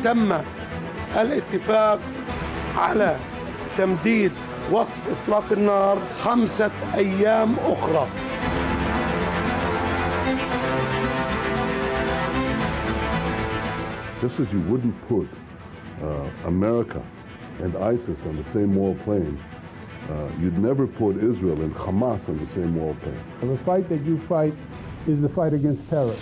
تم الاتفاق على تمديد وقف إطلاق النار 5 أيام أخرى. Just as you wouldn't put America and ISIS on the same moral plane, you'd never put Israel and Hamas on the same moral plane. And the fight that you fight is the fight against terror.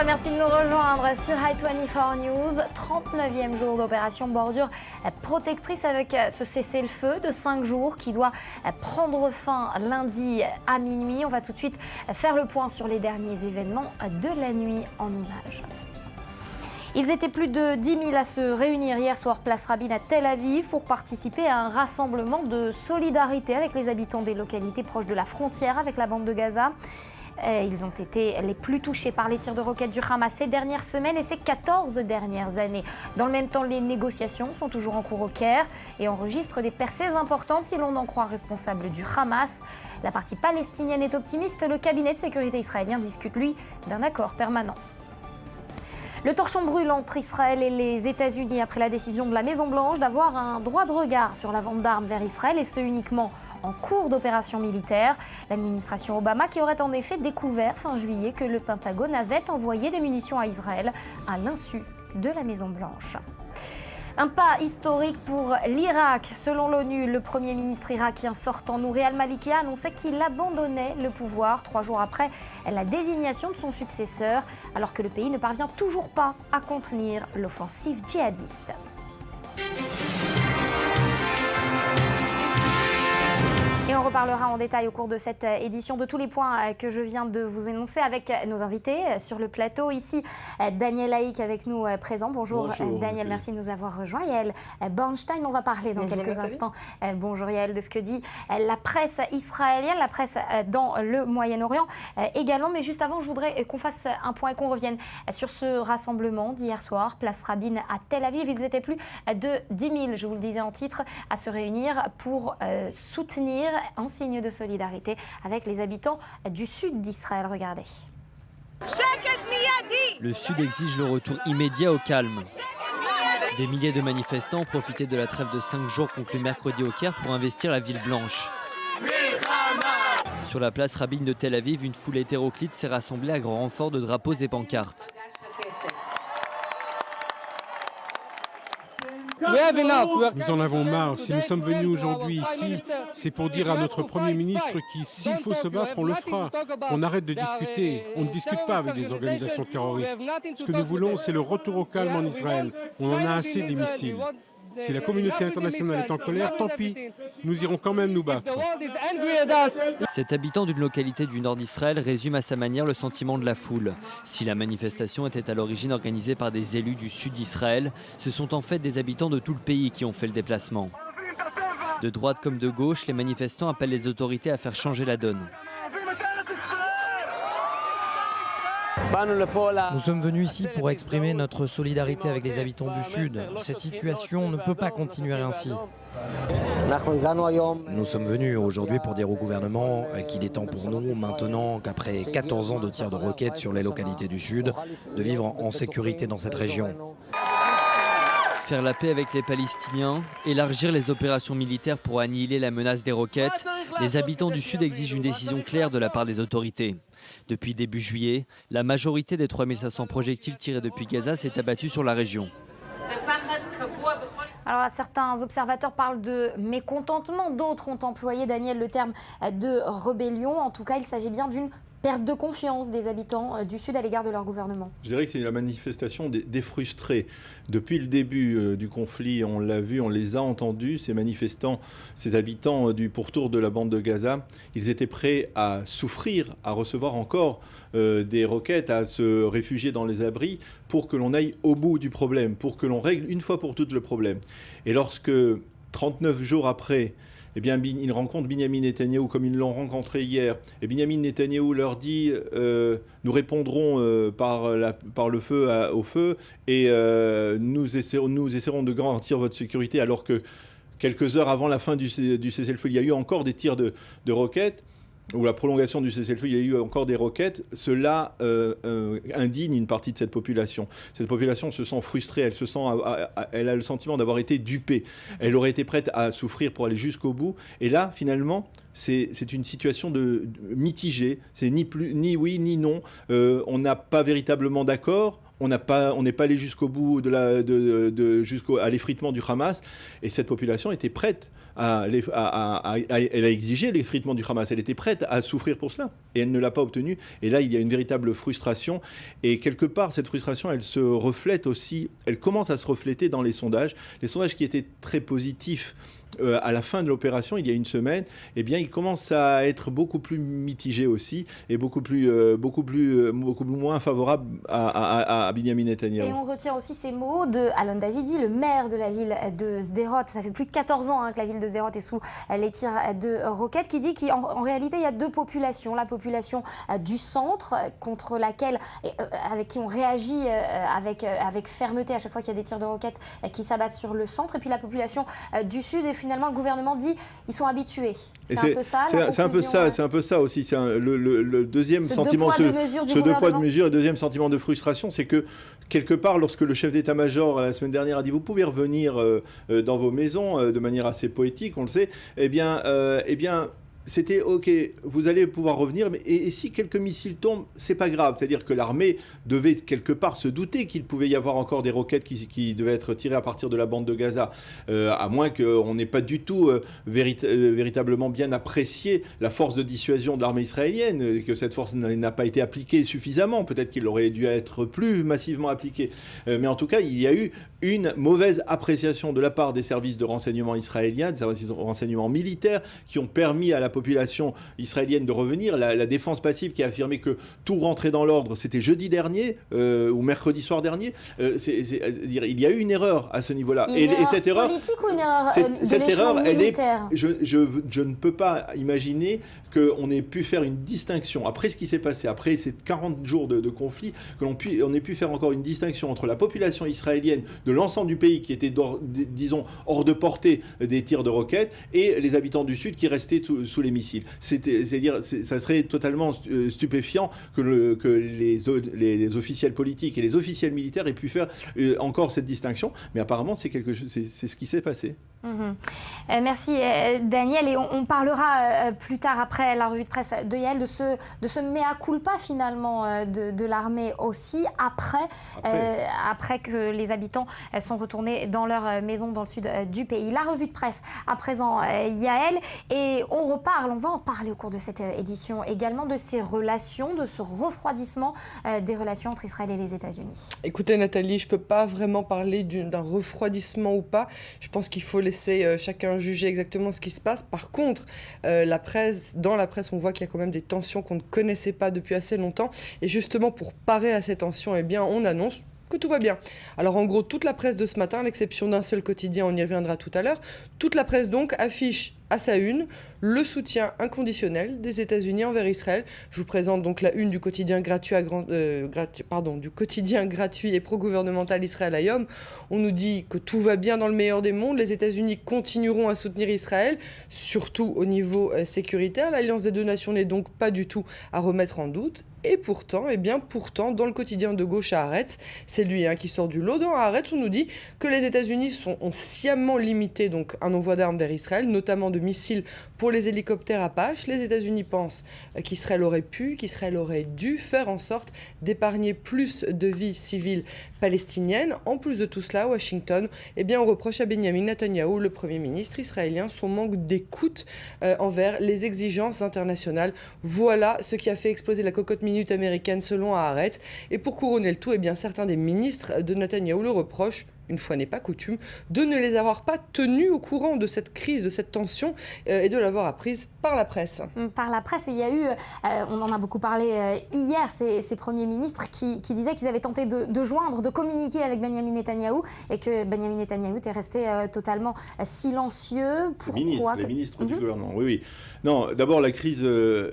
Merci de nous rejoindre sur I24 News. 39e jour d'opération bordure protectrice avec ce cessez-le-feu de 5 jours qui doit prendre fin lundi à minuit. On va tout de suite faire le point sur les derniers événements de la nuit en images. Ils étaient plus de 10 000 à se réunir hier soir place Rabin à Tel Aviv pour participer à un rassemblement de solidarité avec les habitants des localités proches de la frontière avec la bande de Gaza. Ils ont été les plus touchés par les tirs de roquettes du Hamas ces dernières semaines et ces 14 dernières années. Dans le même temps, les négociations sont toujours en cours au Caire et enregistrent des percées importantes si l'on en croit un responsable du Hamas. La partie palestinienne est optimiste. Le cabinet de sécurité israélien discute, lui, d'un accord permanent. Le torchon brûle entre Israël et les États-Unis après la décision de la Maison-Blanche d'avoir un droit de regard sur la vente d'armes vers Israël et ce uniquement en cours d'opération militaire. L'administration Obama qui aurait en effet découvert fin juillet que le Pentagone avait envoyé des munitions à Israël à l'insu de la Maison-Blanche. Un pas historique pour l'Irak. Selon l'ONU, le Premier ministre irakien sortant Nouri al-Maliki a annoncé qu'il abandonnait le pouvoir 3 jours après la désignation de son successeur, alors que le pays ne parvient toujours pas à contenir l'offensive djihadiste. Et on reparlera en détail au cours de cette édition de tous les points que je viens de vous énoncer avec nos invités sur le plateau. Ici, Daniel Haïk avec nous présent. Bonjour, Daniel, merci de nous avoir rejoints. Yael Bornstein, on va parler dans quelques instants. Bonjour Yael, de ce que dit la presse israélienne, la presse dans le Moyen-Orient également. Mais juste avant, je voudrais qu'on fasse un point et qu'on revienne sur ce rassemblement d'hier soir, place Rabin à Tel Aviv. Ils étaient plus de 10 000, je vous le disais en titre, à se réunir pour soutenir en signe de solidarité avec les habitants du sud d'Israël. Regardez. Le sud exige le retour immédiat au calme. Des milliers de manifestants ont profité de la trêve de 5 jours conclue mercredi au Caire pour investir la ville blanche. Sur la place Rabin de Tel Aviv, une foule hétéroclite s'est rassemblée à grand renfort de drapeaux et pancartes. Nous en avons marre. Si nous sommes venus aujourd'hui ici, c'est pour dire à notre Premier ministre qui, s'il faut se battre, on le fera. On arrête de discuter. On ne discute pas avec des organisations terroristes. Ce que nous voulons, c'est le retour au calme en Israël. On en a assez des missiles. Si la communauté internationale est en colère, tant pis. Nous irons quand même nous battre. Cet habitant d'une localité du nord d'Israël résume à sa manière le sentiment de la foule. Si la manifestation était à l'origine organisée par des élus du sud d'Israël, ce sont en fait des habitants de tout le pays qui ont fait le déplacement. De droite comme de gauche, les manifestants appellent les autorités à faire changer la donne. Nous sommes venus ici pour exprimer notre solidarité avec les habitants du Sud. Cette situation ne peut pas continuer ainsi. Nous sommes venus aujourd'hui pour dire au gouvernement qu'il est temps pour nous, maintenant qu'après 14 ans de tirs de roquettes sur les localités du Sud, de vivre en sécurité dans cette région. Faire la paix avec les Palestiniens, élargir les opérations militaires pour annihiler la menace des roquettes, les habitants du Sud exigent une décision claire de la part des autorités. Depuis début juillet, la majorité des 3500 projectiles tirés depuis Gaza s'est abattue sur la région. Alors certains observateurs parlent de mécontentement, d'autres ont employé, Daniel, le terme de rébellion. En tout cas, il s'agit bien d'une perte de confiance des habitants du Sud à l'égard de leur gouvernement. Je dirais que c'est la manifestation des frustrés. Depuis le début du conflit, on l'a vu, on les a entendus, ces manifestants, ces habitants du pourtour de la bande de Gaza, ils étaient prêts à souffrir, à recevoir encore des roquettes, à se réfugier dans les abris pour que l'on aille au bout du problème, pour que l'on règle une fois pour toutes le problème. Et lorsque 39 jours après, eh bien, ils rencontrent Binyamin Netanyahou comme ils l'ont rencontré hier. Et Binyamin Netanyahou leur dit nous répondrons par le feu au feu et nous essaierons de garantir votre sécurité, alors que quelques heures avant la fin du cessez-le-feu, il y a eu encore des tirs de roquettes, ou la prolongation du cessez-le-feu, il y a eu encore des roquettes. Cela indigne une partie de cette population. Cette population se sent frustrée, elle a le sentiment d'avoir été dupée. Elle aurait été prête à souffrir pour aller jusqu'au bout. Et là, finalement, c'est une situation mitigée. C'est ni oui ni non. On n'a pas véritablement d'accord. On n'est pas allé jusqu'au bout à l'effritement du Hamas, et cette population était prête elle a exigé l'effritement du Hamas, elle était prête à souffrir pour cela, et elle ne l'a pas obtenu. Et là, il y a une véritable frustration, et quelque part, cette frustration, elle se reflète aussi, elle commence à se refléter dans les sondages qui étaient très positifs. À la fin de l'opération, il y a une semaine, eh bien, il commence à être beaucoup plus mitigé aussi, et beaucoup moins favorable à Binyamin Netanyahou. Et on retire aussi ces mots de Alon Davidi, le maire de la ville de Sderot. Ça fait plus de 14 ans que la ville de Sderot est sous les tirs de roquettes, qui dit qu'en réalité, il y a deux populations. La population du centre, contre laquelle, avec qui on réagit avec fermeté à chaque fois qu'il y a des tirs de roquettes qui s'abattent sur le centre, et puis la population du sud. Et finalement, le gouvernement dit qu'ils sont habitués. C'est un peu ça. C'est un peu ça aussi. C'est le deuxième sentiment, ce deux poids de mesure, et deuxième sentiment de frustration, c'est que quelque part, lorsque le chef d'état-major la semaine dernière a dit vous pouvez revenir dans vos maisons de manière assez poétique, on le sait, eh bien c'était OK, vous allez pouvoir revenir, et si quelques missiles tombent, c'est pas grave. C'est-à-dire que l'armée devait quelque part se douter qu'il pouvait y avoir encore des roquettes qui devaient être tirées à partir de la bande de Gaza, à moins qu'on n'ait pas du tout véritablement bien apprécié la force de dissuasion de l'armée israélienne, que cette force n'a pas été appliquée suffisamment. Peut-être qu'il aurait dû être plus massivement appliqué. Mais en tout cas, il y a eu une mauvaise appréciation de la part des services de renseignement israéliens, des services de renseignement militaires, qui ont permis à la population israélienne de revenir. La défense passive qui a affirmé que tout rentrait dans l'ordre, c'était jeudi dernier ou mercredi soir dernier. Il y a eu une erreur à ce niveau-là. Et cette erreur politique ou une erreur cette erreur, militaire? Je ne peux pas imaginer qu'on ait pu faire une distinction, après ce qui s'est passé, après ces 40 jours de conflit, on ait pu faire encore une distinction entre la population israélienne de l'ensemble du pays qui était, disons, hors de portée des tirs de roquettes, et les habitants du Sud qui restaient sous les missiles. C'est-à-dire, ça serait totalement stupéfiant que les officiels politiques et les officiels militaires aient pu faire encore cette distinction, mais apparemment c'est ce qui s'est passé. Merci Daniel, et on parlera plus tard, après la revue de presse de Yael, de ce mea culpa finalement de l'armée aussi, après que les habitants sont retournés dans leur maison dans le sud du pays. La revue de presse à présent, Yael, et on va en reparler au cours de cette édition également, de ces relations, de ce refroidissement des relations entre Israël et les États-Unis. Écoutez Nathalie, je ne peux pas vraiment parler d'un refroidissement ou pas. Je pense qu'il faut laisser chacun juger exactement ce qui se passe. Par contre, dans la presse, on voit qu'il y a quand même des tensions qu'on ne connaissait pas depuis assez longtemps. Et justement, pour parer à ces tensions, eh bien, on annonce que tout va bien. Alors en gros, toute la presse de ce matin, à l'exception d'un seul quotidien, on y reviendra tout à l'heure, toute la presse donc affiche à sa une le soutien inconditionnel des États-Unis envers Israël. Je vous présente donc la une du quotidien gratuit et pro-gouvernemental Israël Hayom. On nous dit que tout va bien dans le meilleur des mondes, les États-Unis continueront à soutenir Israël, surtout au niveau sécuritaire. L'alliance des deux nations n'est donc pas du tout à remettre en doute. Et pourtant, dans le quotidien de gauche à Haaretz, c'est lui qui sort du lot. Dans Haaretz, on nous dit que les États-Unis ont sciemment limité donc un envoi d'armes vers Israël, notamment de missiles pour les hélicoptères Apache. Les États-Unis pensent qu'Israël aurait dû faire en sorte d'épargner plus de vies civiles palestiniennes. En plus de tout cela, Washington, on reproche à Benjamin Netanyahou, le Premier ministre israélien, son manque d'écoute envers les exigences internationales. Voilà ce qui a fait exploser la cocotte minute américaine selon Haaretz. Et pour couronner le tout, certains des ministres de Netanyahou le reprochent une fois n'est pas coutume, de ne les avoir pas tenus au courant de cette crise, de cette tension, et de l'avoir apprise par la presse. Par la presse, il y a eu, on en a beaucoup parlé hier, ces premiers ministres qui disaient qu'ils avaient tenté de joindre, de communiquer avec Benyamin Netanyahou, et que Benyamin Netanyahou était resté totalement silencieux. Pourquoi Les ministres du gouvernement, oui. Non, d'abord la crise,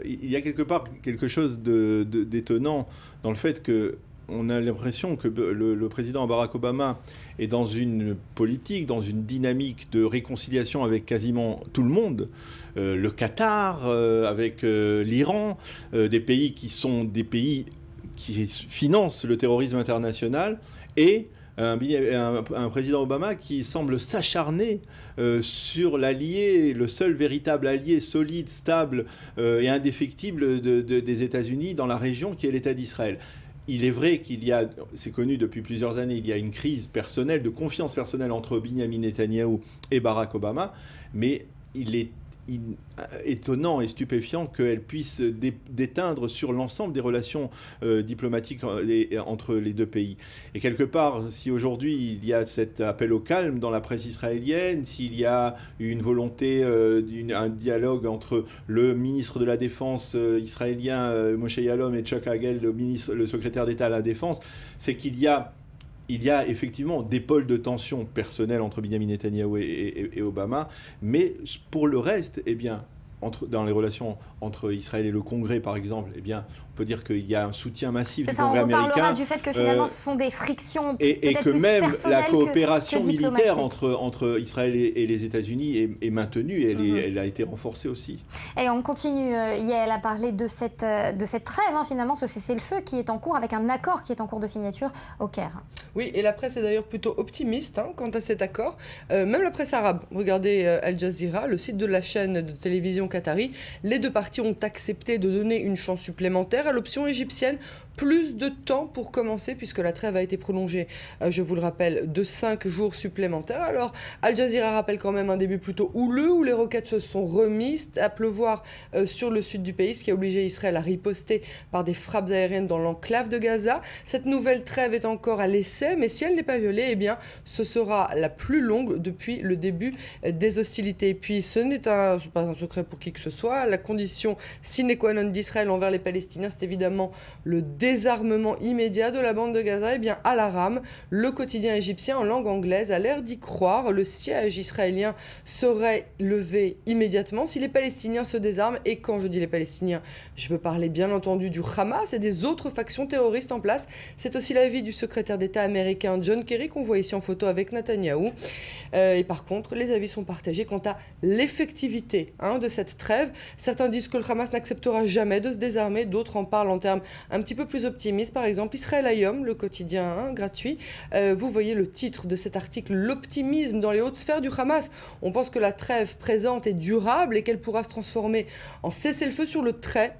il y a quelque part quelque chose d'étonnant dans le fait que on a l'impression que le président Barack Obama est dans une politique, dans une dynamique de réconciliation avec quasiment tout le monde. Le Qatar, avec l'Iran, des pays qui sont des pays qui financent le terrorisme international, et un président Obama qui semble s'acharner sur l'allié, le seul véritable allié solide, stable et indéfectible des États-Unis dans la région, qui est l'État d'Israël. Il est vrai qu'il y a, c'est connu depuis plusieurs années, il y a une crise personnelle, de confiance personnelle entre Benyamin Netanyahou et Barack Obama, mais il est étonnant et stupéfiant qu'elle puisse déteindre sur l'ensemble des relations diplomatiques entre les deux pays. Et quelque part, si aujourd'hui il y a cet appel au calme dans la presse israélienne, s'il y a une volonté un dialogue entre le ministre de la Défense israélien Moshe Yaalon et Chuck Hagel, le secrétaire d'État à la Défense, c'est qu'il y a effectivement des pôles de tension personnelle entre Benyamin Netanyahou et Obama, mais pour le reste, eh bien, dans les relations entre Israël et le Congrès, par exemple, eh bien, on peut dire qu'il y a un soutien massif du Congrès américain. On reparlera du fait que finalement, ce sont des frictions et que même la coopération militaire entre Israël et les États-Unis est maintenue, et elle a été renforcée aussi. Et on continue. Yael a parlé de cette trêve, finalement, ce cessez-le-feu qui est en cours, avec un accord qui est en cours de signature au Caire. Oui, et la presse est d'ailleurs plutôt optimiste quant à cet accord. Même la presse arabe. Regardez Al Jazeera, le site de la chaîne de télévision qatari. Les deux parties ont accepté de donner une chance supplémentaire à l'option égyptienne. Plus de temps pour commencer, puisque la trêve a été prolongée, je vous le rappelle, de 5 jours supplémentaires. Alors, Al Jazeera rappelle quand même un début plutôt houleux, où les roquettes se sont remises à pleuvoir sur le sud du pays, ce qui a obligé Israël à riposter par des frappes aériennes dans l'enclave de Gaza. Cette nouvelle trêve est encore à l'essai, mais si elle n'est pas violée, eh bien, ce sera la plus longue depuis le début des hostilités. Et puis, ce n'est pas un secret pour qui que ce soit. La condition sine qua non d'Israël envers les Palestiniens, c'est évidemment le désarmement immédiat de la bande de Gaza. Eh bien, à l'Aram, le quotidien égyptien en langue anglaise a l'air d'y croire. Le siège israélien serait levé immédiatement si les Palestiniens se désarment. Et quand je dis les Palestiniens, je veux parler bien entendu du Hamas et des autres factions terroristes en place. C'est aussi l'avis du secrétaire d'État américain John Kerry, qu'on voit ici en photo avec Netanyahou. Et par contre, les avis sont partagés quant à l'effectivité de cette trêve. Certains disent que le Hamas n'acceptera jamais de se désarmer, d'autres en parlent en termes un petit peu plus optimistes. Par exemple, Israël Hayom, le quotidien gratuit, vous voyez le titre de cet article, l'optimisme dans les hautes sphères du Hamas. On pense que la trêve présente est durable et qu'elle pourra se transformer en cessez-le-feu sur le très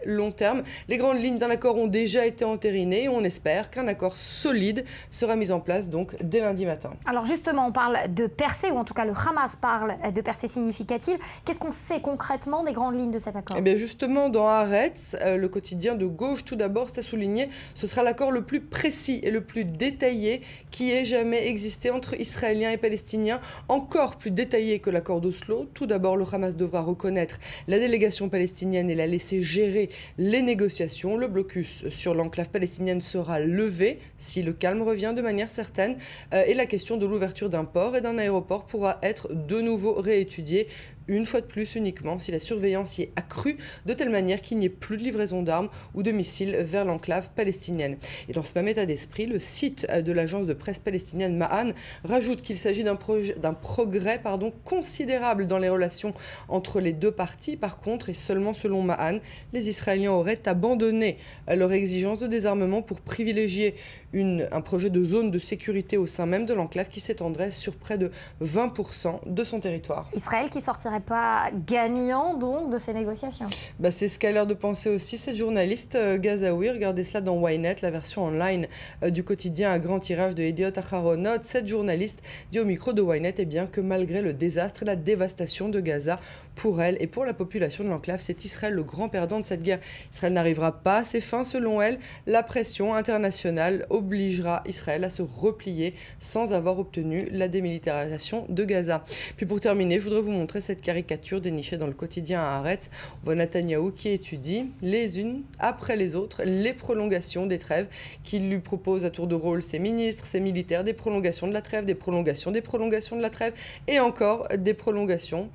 long terme. Les grandes lignes d'un accord ont déjà été entérinées et on espère qu'un accord solide sera mis en place donc dès lundi matin. Alors justement, on parle de percée, ou en tout cas le Hamas parle de percée significative. Qu'est-ce qu'on sait concrètement des grandes lignes de cet accord ? Eh bien justement, dans Haaretz, le quotidien de gauche, tout d'abord, c'est à souligner, ce sera l'accord le plus précis et le plus détaillé qui ait jamais existé entre Israéliens et Palestiniens, encore plus détaillé que l'accord d'Oslo. Tout d'abord, le Hamas devra reconnaître la délégation palestinienne et la laisser gérer les négociations. Le blocus sur l'enclave palestinienne sera levé si le calme revient de manière certaine, et la question de l'ouverture d'un port et d'un aéroport pourra être de nouveau réétudiée, une fois de plus uniquement si la surveillance y est accrue de telle manière qu'il n'y ait plus de livraison d'armes ou de missiles vers l'enclave palestinienne. Et dans ce même état d'esprit, le site de l'agence de presse palestinienne Ma'an rajoute qu'il s'agit d'un progrès considérable dans les relations entre les deux parties. Par contre, et seulement selon Ma'an, les Israéliens auraient abandonné leur exigence de désarmement pour privilégier un projet de zone de sécurité au sein même de l'enclave qui s'étendrait sur près de 20% de son territoire. Israël qui sortirait pas gagnant donc de ces négociations. C'est ce qu'a l'air de penser aussi cette journaliste gazaoui. Regardez cela dans Ynet, la version online du quotidien à grand tirage de Yediot Aharonot. Cette journaliste dit au micro de Ynet que malgré le désastre et la dévastation de Gaza, pour elle et pour la population de l'enclave, c'est Israël le grand perdant de cette guerre. Israël n'arrivera pas à ses fins selon elle. La pression internationale obligera Israël à se replier sans avoir obtenu la démilitarisation de Gaza. Puis pour terminer, je voudrais vous montrer cette caricature dénichée dans le quotidien à Haaretz. On voit Netanyahou qui étudie les unes après les autres les prolongations des trêves qu'il lui propose à tour de rôle ses ministres, ses militaires, des prolongations de la trêve, des prolongations de la trêve et encore des prolongations.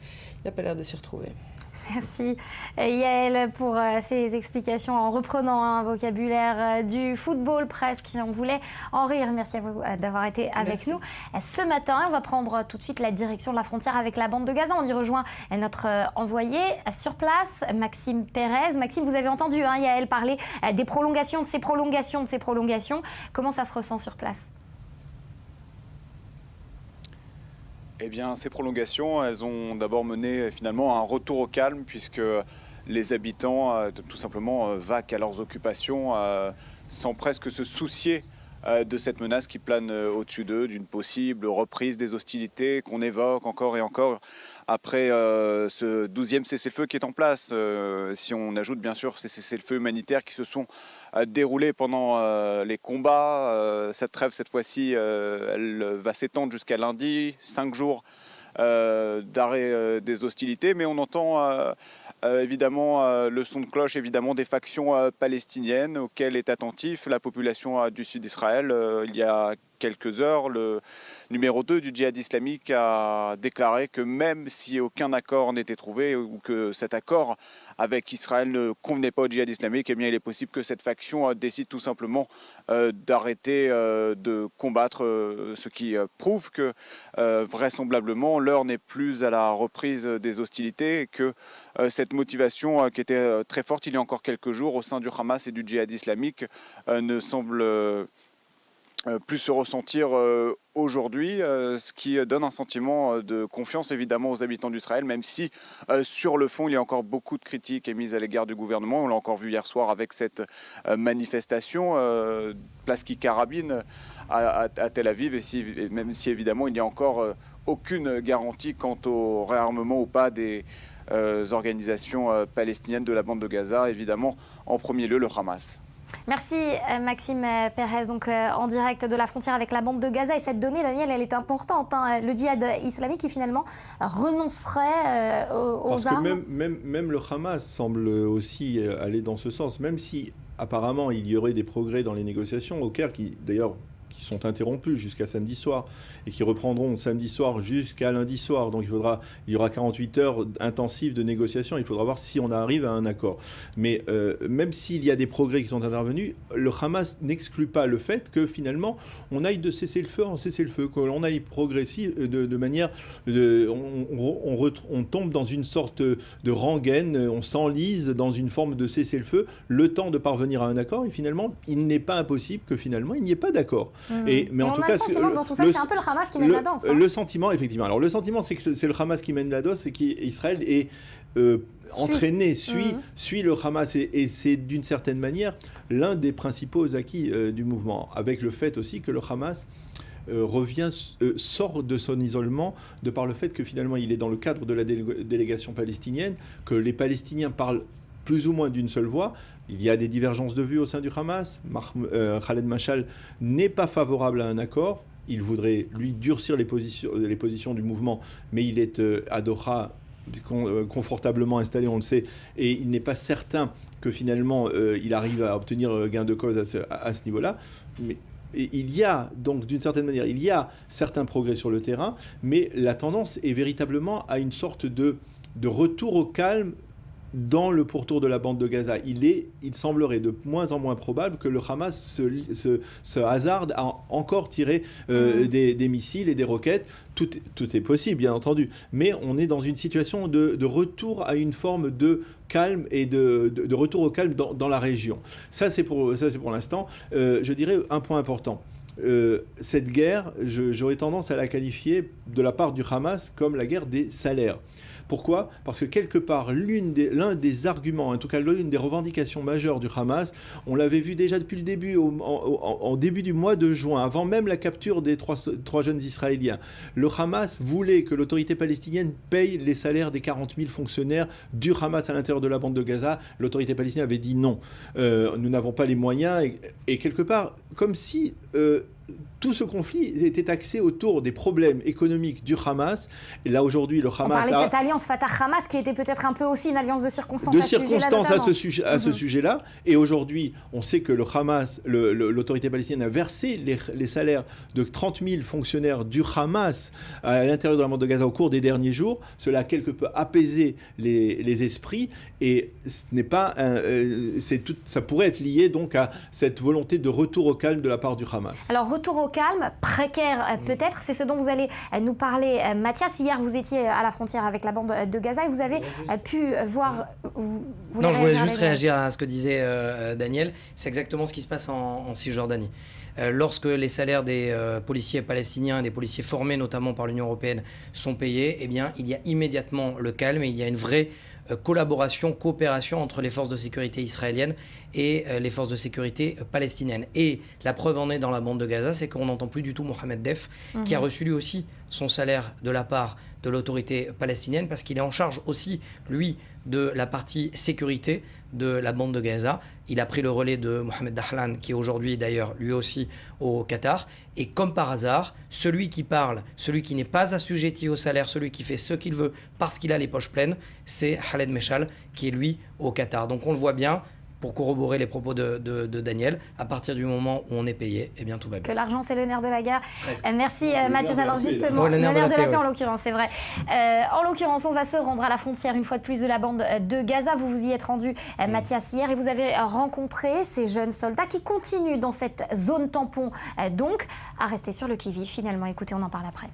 Il n'a pas l'air de s'y retrouver. Merci Yael pour ces explications en reprenant un vocabulaire du football presque, si on voulait en rire. Merci à vous d'avoir été avec nous. Ce matin, on va prendre tout de suite la direction de la frontière avec la bande de Gaza. On y rejoint notre envoyé sur place, Maxime Pérez. Maxime, vous avez entendu Yael parler des prolongations, de ces prolongations. Comment ça se ressent sur place ? Eh bien, ces prolongations, elles ont d'abord mené finalement à un retour au calme puisque les habitants tout simplement vaquent à leurs occupations sans presque se soucier de cette menace qui plane au-dessus d'eux, d'une possible reprise des hostilités qu'on évoque encore et encore après ce 12e cessez-le-feu qui est en place. Si on ajoute bien sûr ces cessez-le-feu humanitaires qui se sont déroulés pendant les combats, cette trêve cette fois-ci, elle va s'étendre jusqu'à lundi, 5 jours d'arrêt des hostilités, mais on entend évidemment le son de cloche évidemment des factions palestiniennes auxquelles est attentif la population du sud d'Israël. Il y a quelques heures, le numéro 2 du djihad islamique a déclaré que même si aucun accord n'était trouvé ou que cet accord avec Israël ne convenait pas au djihad islamique, eh bien il est possible que cette faction décide tout simplement d'arrêter de combattre, ce qui prouve que vraisemblablement l'heure n'est plus à la reprise des hostilités et que cette motivation qui était très forte il y a encore quelques jours au sein du Hamas et du djihad islamique ne semble plus se ressentir aujourd'hui, ce qui donne un sentiment de confiance évidemment aux habitants d'Israël, même si sur le fond il y a encore beaucoup de critiques émises à l'égard du gouvernement. On l'a encore vu hier soir avec cette manifestation, place Kikarabine à Tel Aviv, et même si évidemment il n'y a encore aucune garantie quant au réarmement ou pas des organisations palestiniennes de la bande de Gaza, évidemment en premier lieu le Hamas. Merci Maxime Pérez, donc en direct de la frontière avec la bande de Gaza. Et cette donnée, Daniel, elle est importante. Le djihad islamique qui finalement renoncerait aux armes. Parce que même le Hamas semble aussi aller dans ce sens, même si apparemment il y aurait des progrès dans les négociations au Caire, qui d'ailleurs qui sont interrompus jusqu'à samedi soir et qui reprendront samedi soir jusqu'à lundi soir. Donc il y aura 48 heures intensives de négociations. Il faudra voir si on arrive à un accord. Mais même s'il y a des progrès qui sont intervenus, le Hamas n'exclut pas le fait que finalement on aille de cessez-le-feu en cessez-le-feu, qu'on aille progressif de manière... on tombe dans une sorte de rengaine, on s'enlise dans une forme de cessez-le-feu, le temps de parvenir à un accord. Et finalement, il n'est pas impossible que finalement il n'y ait pas d'accord. Mais en tout cas, le sentiment que dans tout ça, c'est un peu le Hamas qui mène la danse. Le sentiment, effectivement. Alors le sentiment, c'est que c'est le Hamas qui mène la danse et qu'Israël est entraîné, suit le Hamas. Et c'est d'une certaine manière l'un des principaux acquis du mouvement, avec le fait aussi que le Hamas sort de son isolement de par le fait que finalement il est dans le cadre de la délégation palestinienne, que les Palestiniens parlent plus ou moins d'une seule voix. Il y a des divergences de vues au sein du Hamas. Khaled Mashal n'est pas favorable à un accord. Il voudrait, lui, durcir les positions du mouvement, mais il est à Doha confortablement installé, on le sait, et il n'est pas certain que finalement il arrive à obtenir gain de cause à ce niveau-là. Mais il y a donc, d'une certaine manière, il y a certains progrès sur le terrain, mais la tendance est véritablement à une sorte de retour au calme dans le pourtour de la bande de Gaza. Il semblerait de moins en moins probable que le Hamas se hasarde à encore tirer des missiles et des roquettes. Tout est possible, bien entendu. Mais on est dans une situation de retour à une forme de calme et de retour au calme dans la région. Ça, c'est pour l'instant. Je dirais un point important. Cette guerre, j'aurais tendance à la qualifier de la part du Hamas comme la guerre des salaires. Pourquoi? Parce que quelque part, l'un des arguments, en tout cas l'une des revendications majeures du Hamas, on l'avait vu déjà depuis le début, en début du mois de juin, avant même la capture des trois jeunes Israéliens. Le Hamas voulait que l'autorité palestinienne paye les salaires des 40 000 fonctionnaires du Hamas à l'intérieur de la bande de Gaza. L'autorité palestinienne avait dit non, nous n'avons pas les moyens, et quelque part, comme si tout ce conflit était axé autour des problèmes économiques du Hamas. Et là, aujourd'hui, le Hamas... On parlait de cette alliance Fatah-Hamas qui était peut-être un peu aussi une alliance de circonstances à ce sujet-là. Et aujourd'hui, on sait que le Hamas, l'autorité palestinienne a versé les salaires de 30 000 fonctionnaires du Hamas à l'intérieur de la bande de Gaza au cours des derniers jours. Cela a quelque peu apaisé les esprits. Et ce n'est pas ça pourrait être lié donc à cette volonté de retour au calme de la part du Hamas. Alors, retour au calme, précaire peut-être, c'est ce dont vous allez nous parler. Mathias, hier vous étiez à la frontière avec la bande de Gaza et vous avez pu voir... Non, je voulais juste réagir à ce que disait Daniel. C'est exactement ce qui se passe en Cisjordanie. Lorsque les salaires des policiers palestiniens, des policiers formés notamment par l'Union européenne, sont payés, eh bien, il y a immédiatement le calme et il y a une vraie collaboration, coopération entre les forces de sécurité israéliennes et les forces de sécurité palestiniennes. Et la preuve en est dans la bande de Gaza, c'est qu'on n'entend plus du tout Mohamed Def, qui a reçu lui aussi son salaire de la part de l'autorité palestinienne, parce qu'il est en charge aussi, lui, de la partie sécurité de la bande de Gaza. Il a pris le relais de Mohamed Dahlan, qui est aujourd'hui d'ailleurs lui aussi au Qatar. Et comme par hasard, celui qui parle, celui qui n'est pas assujetti au salaire, celui qui fait ce qu'il veut parce qu'il a les poches pleines, c'est Khaled Meshal, qui est lui au Qatar. Donc on le voit bien, pour corroborer les propos de Daniel, à partir du moment où on est payé, eh bien tout va bien. Que l'argent c'est le nerf de la guerre. Merci Mathias. Alors justement, justement, le nerf de la paix en l'occurrence, c'est vrai. En l'occurrence, on va se rendre à la frontière une fois de plus de la bande de Gaza. Vous vous y êtes rendu, Mathias, hier, et vous avez rencontré ces jeunes soldats qui continuent dans cette zone tampon, donc à rester sur le qui-vive. Finalement, écoutez, on en parle après.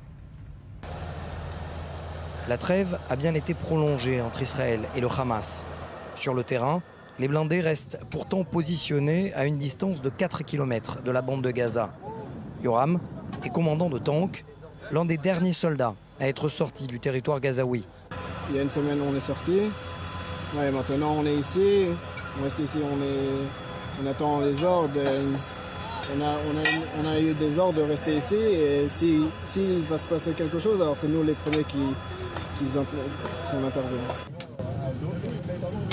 La trêve a bien été prolongée entre Israël et le Hamas. Sur le terrain, les blindés restent pourtant positionnés à une distance de 4 km de la bande de Gaza. Yoram est commandant de tank, l'un des derniers soldats à être sorti du territoire gazaoui. Il y a une semaine, on est sorti. Ouais, maintenant, on est ici. On reste ici, on attend les ordres. On a eu des ordres de rester ici. Et s'il va se passer quelque chose, alors c'est nous les premiers qu'on intervient.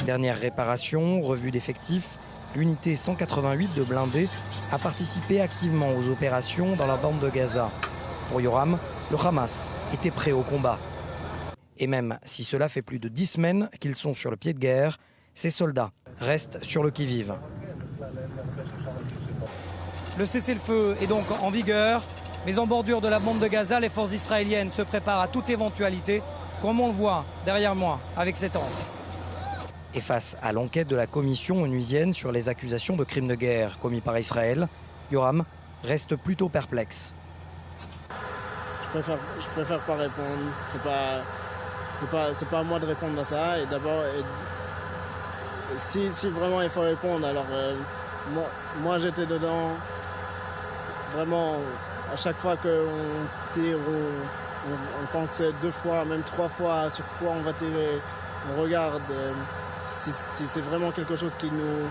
Dernière réparation, revue d'effectifs, l'unité 188 de blindés a participé activement aux opérations dans la bande de Gaza. Pour Yoram, le Hamas était prêt au combat. Et même si cela fait plus de 10 semaines qu'ils sont sur le pied de guerre, ces soldats restent sur le qui-vive. Le cessez-le-feu est donc en vigueur, mais en bordure de la bande de Gaza, les forces israéliennes se préparent à toute éventualité, comme on le voit derrière moi avec cet angle. Et face à l'enquête de la commission onusienne sur les accusations de crimes de guerre commis par Israël, Yoram reste plutôt perplexe. Je préfère pas répondre. C'est pas à moi de répondre à ça. Et d'abord, si vraiment il faut répondre, alors moi j'étais dedans. Vraiment, à chaque fois qu'on tire, on pense 2 fois, même 3 fois sur quoi on va tirer. On regarde. Si c'est vraiment quelque chose qui nous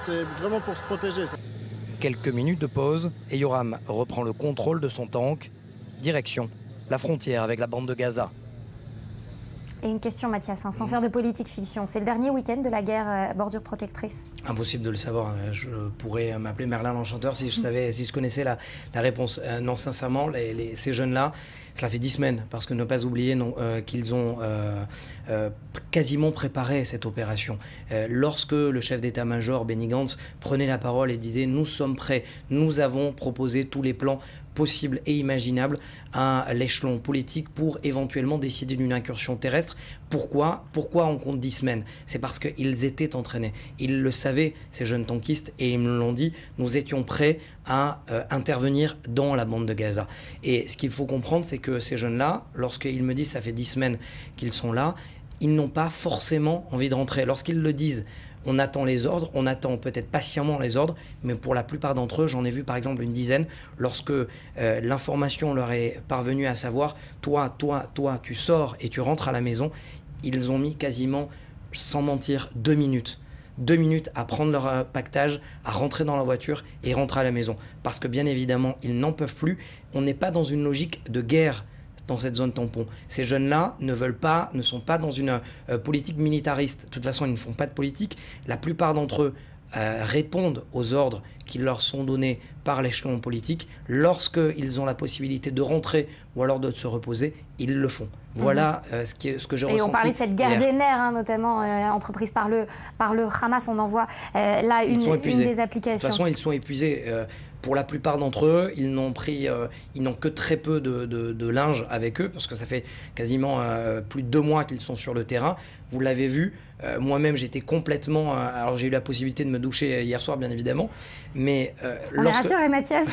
c'est vraiment pour se protéger. Quelques minutes de pause et Yoram reprend le contrôle de son tank. Direction la frontière avec la bande de Gaza. Et une question, Mathias, sans faire de politique fiction. C'est le dernier week-end de la guerre bordure protectrice? Impossible de le savoir. Je pourrais m'appeler Merlin l'Enchanteur si je connaissais la réponse. Non, sincèrement, ces jeunes-là, cela fait 10 semaines, parce que ne pas oublier qu'ils ont quasiment préparé cette opération. Lorsque le chef d'état-major, Benny Gantz, prenait la parole et disait « Nous sommes prêts, nous avons proposé tous les plans possibles et imaginables à l'échelon politique pour éventuellement décider d'une incursion terrestre. » Pourquoi on compte 10 semaines? C'est parce qu'ils étaient entraînés. Ils le savaient, ces jeunes tankistes, et ils me l'ont dit, nous étions prêts à intervenir dans la bande de Gaza. Et ce qu'il faut comprendre, c'est que ces jeunes-là, lorsqu'ils me disent ça fait 10 semaines qu'ils sont là, ils n'ont pas forcément envie de rentrer. Lorsqu'ils le disent, on attend les ordres, on attend peut-être patiemment les ordres, mais pour la plupart d'entre eux, j'en ai vu par exemple une dizaine, lorsque l'information leur est parvenue à savoir, toi, tu sors et tu rentres à la maison, ils ont mis quasiment, sans mentir, 2 minutes. 2 minutes à prendre leur pactage, à rentrer dans la voiture et rentrer à la maison. Parce que bien évidemment, ils n'en peuvent plus. On n'est pas dans une logique de guerre dans cette zone tampon. Ces jeunes-là ne sont pas dans une politique militariste. De toute façon, ils ne font pas de politique. La plupart d'entre eux répondent aux ordres qui leur sont donnés par l'échelon politique. Lorsqu'ils ont la possibilité de rentrer ou alors de se reposer, ils le font. Voilà ce que j'ai ressenti. Et on parlait de cette guerre des nerfs, notamment entreprise par le Hamas. On en voit là une des applications. De toute façon, ils sont épuisés. Pour la plupart d'entre eux, ils n'ont que très peu de linge avec eux, parce que ça fait quasiment plus de 2 mois qu'ils sont sur le terrain. Vous l'avez vu, moi-même j'étais complètement... alors j'ai eu la possibilité de me doucher hier soir, bien évidemment, mais... On est rassurés, Mathias.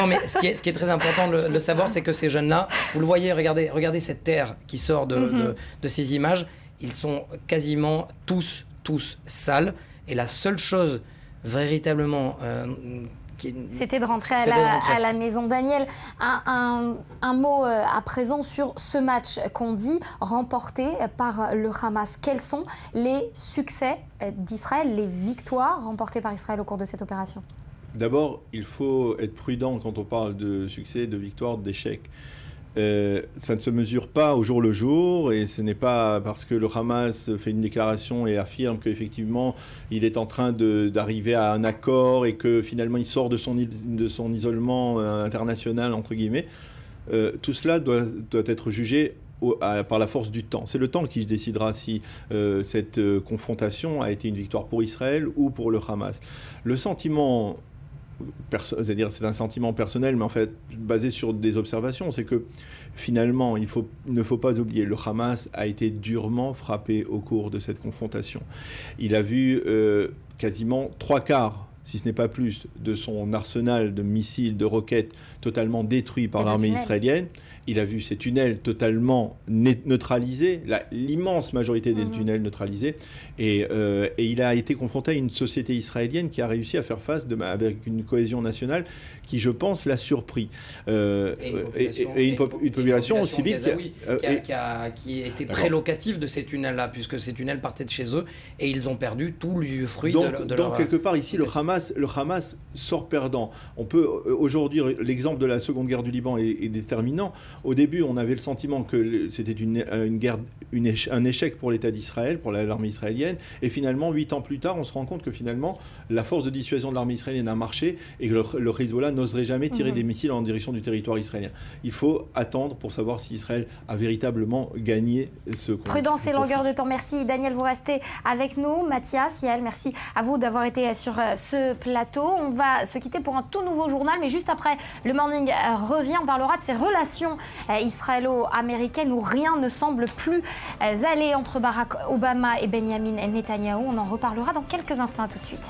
mais ce qui est très important de le savoir, c'est que ces jeunes-là, vous le voyez, regardez cette terre qui sort de ces images, ils sont quasiment tous sales, et la seule chose véritablement... C'était de rentrer à la maison. Daniel, un mot à présent sur ce match qu'on dit remporté par le Hamas. Quels sont les succès d'Israël, les victoires remportées par Israël au cours de cette opération? D'abord, il faut être prudent quand on parle de succès, de victoire, d'échec. Ça ne se mesure pas au jour le jour, et ce n'est pas parce que le Hamas fait une déclaration et affirme qu'effectivement il est en train d'arriver à un accord et que finalement il sort de son isolement international, entre guillemets. Tout cela doit être jugé par la force du temps. C'est le temps qui décidera si cette confrontation a été une victoire pour Israël ou pour le Hamas. Le sentiment... c'est-à-dire c'est un sentiment personnel, mais en fait basé sur des observations, c'est que finalement il ne faut pas oublier, le Hamas a été durement frappé au cours de cette confrontation. Il a vu quasiment 3/4, si ce n'est pas plus, de son arsenal de missiles, de roquettes totalement détruit par l'armée israélienne. Il a vu ces tunnels totalement neutralisés, l'immense majorité des tunnels neutralisés, et il a été confronté à une société israélienne qui a réussi à faire face avec une cohésion nationale qui, je pense, l'a surpris. Et une population civile qui était prélocative de ces tunnels-là, puisque ces tunnels partaient de chez eux, et ils ont perdu tout l'usufruit de leur... Donc, quelque part, ici, le Hamas sort perdant. On peut, aujourd'hui, l'exemple de la Seconde Guerre du Liban est déterminant. Au début, on avait le sentiment que c'était un échec pour l'État d'Israël, pour l'armée israélienne. Et finalement, 8 ans plus tard, on se rend compte que finalement, la force de dissuasion de l'armée israélienne a marché et que le Hezbollah n'oserait jamais tirer des missiles en direction du territoire israélien. Il faut attendre pour savoir si Israël a véritablement gagné ce conflit. Prudence et longueur de temps. Merci Daniel, vous restez avec nous. Mathias, Yael, merci à vous d'avoir été sur ce plateau. On va se quitter pour un tout nouveau journal, mais juste après, le Morning revient. On parlera de ces relations israélo-américaines où rien ne semble plus aller entre Barack Obama et Benjamin Netanyahou. On en reparlera dans quelques instants. À tout de suite.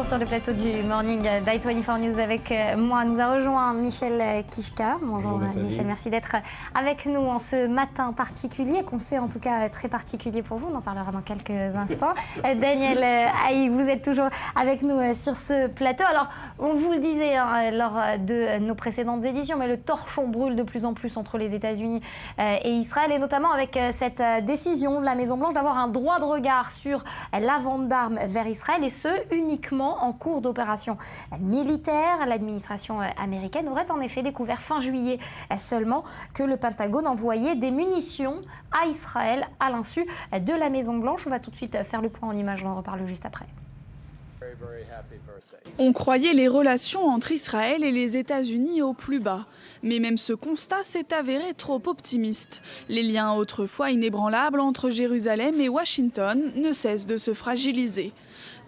Sur le plateau du Morning d'i24 News avec moi, nous a rejoint Michel Kishka. Bonjour Michel, merci d'être avec nous en ce matin particulier, qu'on sait en tout cas très particulier pour vous. On en parlera dans quelques instants. Daniel Haïk, vous êtes toujours avec nous sur ce plateau. Alors, on vous le disait lors de nos précédentes éditions, mais le torchon brûle de plus en plus entre les États-Unis et Israël, et notamment avec cette décision de la Maison-Blanche d'avoir un droit de regard sur la vente d'armes vers Israël, et ce uniquement en cours d'opération militaire. L'administration américaine aurait en effet découvert fin juillet seulement que le Pentagone envoyait des munitions à Israël à l'insu de la Maison-Blanche. On va tout de suite faire le point en images, on en reparle juste après. On croyait les relations entre Israël et les États-Unis au plus bas. Mais même ce constat s'est avéré trop optimiste. Les liens autrefois inébranlables entre Jérusalem et Washington ne cessent de se fragiliser.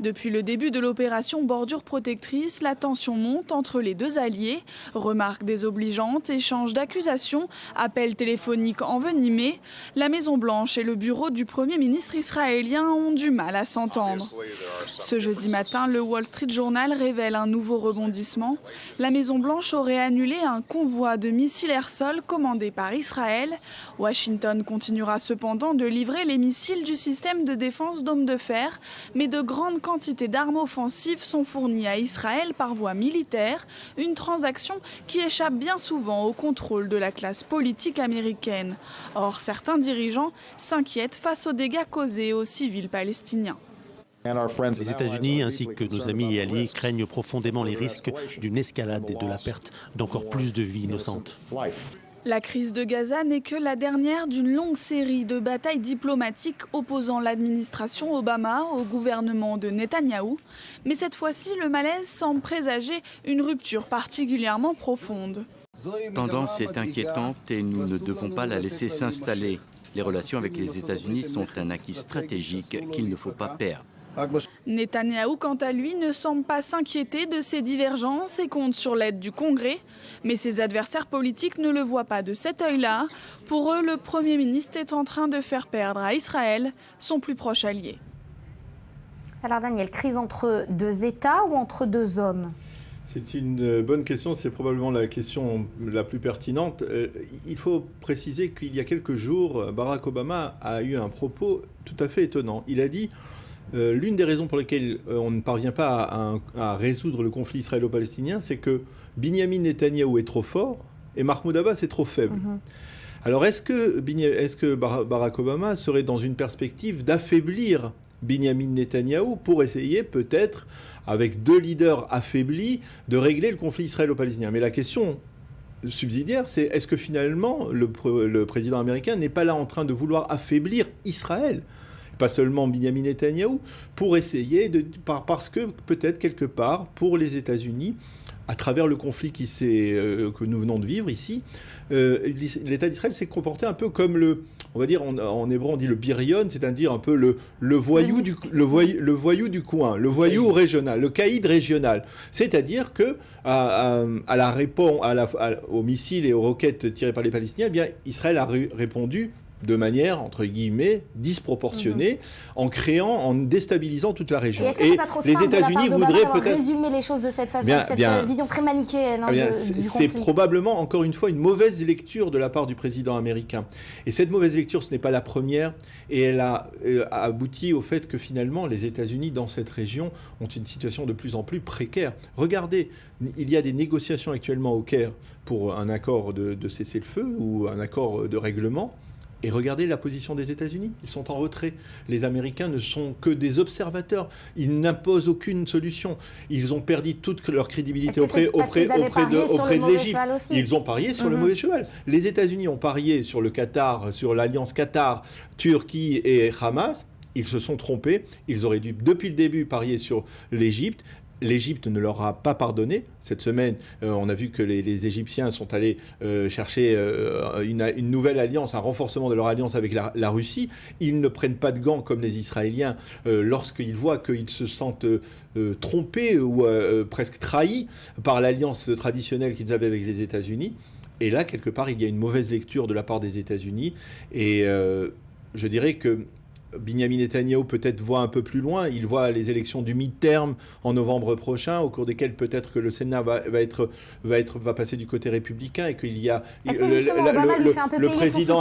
Depuis le début de l'opération Bordure Protectrice, la tension monte entre les deux alliés. Remarques désobligeantes, échanges d'accusations, appels téléphoniques envenimés. La Maison-Blanche et le bureau du Premier ministre israélien ont du mal à s'entendre. Ce jeudi matin, le Wall Street Journal révèle un nouveau rebondissement. La Maison-Blanche aurait annulé un convoi de missiles air-sol commandé par Israël. Washington continuera cependant de livrer les missiles du système de défense Dôme de fer, mais de grandes quantités d'armes offensives sont fournies à Israël par voie militaire, une transaction qui échappe bien souvent au contrôle de la classe politique américaine. Or, certains dirigeants s'inquiètent face aux dégâts causés aux civils palestiniens. Les États-Unis ainsi que nos amis et alliés craignent profondément les risques d'une escalade et de la perte d'encore plus de vies innocentes. La crise de Gaza n'est que la dernière d'une longue série de batailles diplomatiques opposant l'administration Obama au gouvernement de Netanyahou. Mais cette fois-ci, le malaise semble présager une rupture particulièrement profonde. La tendance est inquiétante et nous ne devons pas la laisser s'installer. Les relations avec les États-Unis sont un acquis stratégique qu'il ne faut pas perdre. Netanyahou, quant à lui, ne semble pas s'inquiéter de ces divergences et compte sur l'aide du Congrès. Mais ses adversaires politiques ne le voient pas de cet œil-là. Pour eux, le Premier ministre est en train de faire perdre à Israël son plus proche allié. Alors Daniel, crise entre deux États ou entre deux hommes ? C'est une bonne question, c'est probablement la question la plus pertinente. Il faut préciser qu'il y a quelques jours, Barack Obama a eu un propos tout à fait étonnant. Il a dit l'une des raisons pour lesquelles on ne parvient pas à résoudre le conflit israélo-palestinien, c'est que Binyamin Netanyahou est trop fort et Mahmoud Abbas est trop faible. Alors est-ce que Barack Obama serait dans une perspective d'affaiblir Binyamin Netanyahou pour essayer peut-être, avec deux leaders affaiblis, de régler le conflit israélo-palestinien? Mais la question subsidiaire, c'est est-ce que finalement le président américain n'est pas là en train de vouloir affaiblir Israël, pas seulement Binyamin Netanyahou, pour essayer parce que peut-être quelque part pour les États-Unis, à travers le conflit que nous venons de vivre ici, l'État d'Israël s'est comporté un peu comme on va dire en hébreu on dit le birion, c'est-à-dire un peu le voyou du coin, le voyou régional, le caïd régional. C'est-à-dire que aux missiles et aux roquettes tirées par les Palestiniens, eh bien Israël a répondu de manière, entre guillemets, disproportionnée, en déstabilisant toute la région. Et est-ce que c'est pas trop simple les États-Unis voudraient peut-être résumer les choses de cette façon, cette vision très manichéenne du conflit? C'est probablement, encore une fois, une mauvaise lecture de la part du président américain. Et cette mauvaise lecture, ce n'est pas la première, et elle a abouti au fait que finalement, les États-Unis, dans cette région, ont une situation de plus en plus précaire. Regardez, il y a des négociations actuellement au Caire pour un accord de cessez-le-feu ou un accord de règlement. Et regardez la position des États-Unis. Ils sont en retrait. Les Américains ne sont que des observateurs. Ils n'imposent aucune solution. Ils ont perdu toute leur crédibilité auprès de l'Égypte. Ils ont parié sur le mauvais cheval. Les États-Unis ont parié sur le Qatar, sur l'alliance Qatar, Turquie et Hamas. Ils se sont trompés. Ils auraient dû, depuis le début, parier sur l'Égypte. L'Égypte ne leur a pas pardonné. Cette semaine, on a vu que les Égyptiens sont allés chercher une nouvelle alliance, un renforcement de leur alliance avec la Russie. Ils ne prennent pas de gants comme les Israéliens lorsqu'ils voient qu'ils se sentent trompés ou presque trahis par l'alliance traditionnelle qu'ils avaient avec les États-Unis. Et là, quelque part, il y a une mauvaise lecture de la part des États-Unis. Et je dirais que Binyamin Netanyahou peut-être voit un peu plus loin. Il voit les élections du mi-terme en novembre prochain, au cours desquelles peut-être que le Sénat va passer du côté républicain et qu'il y a le président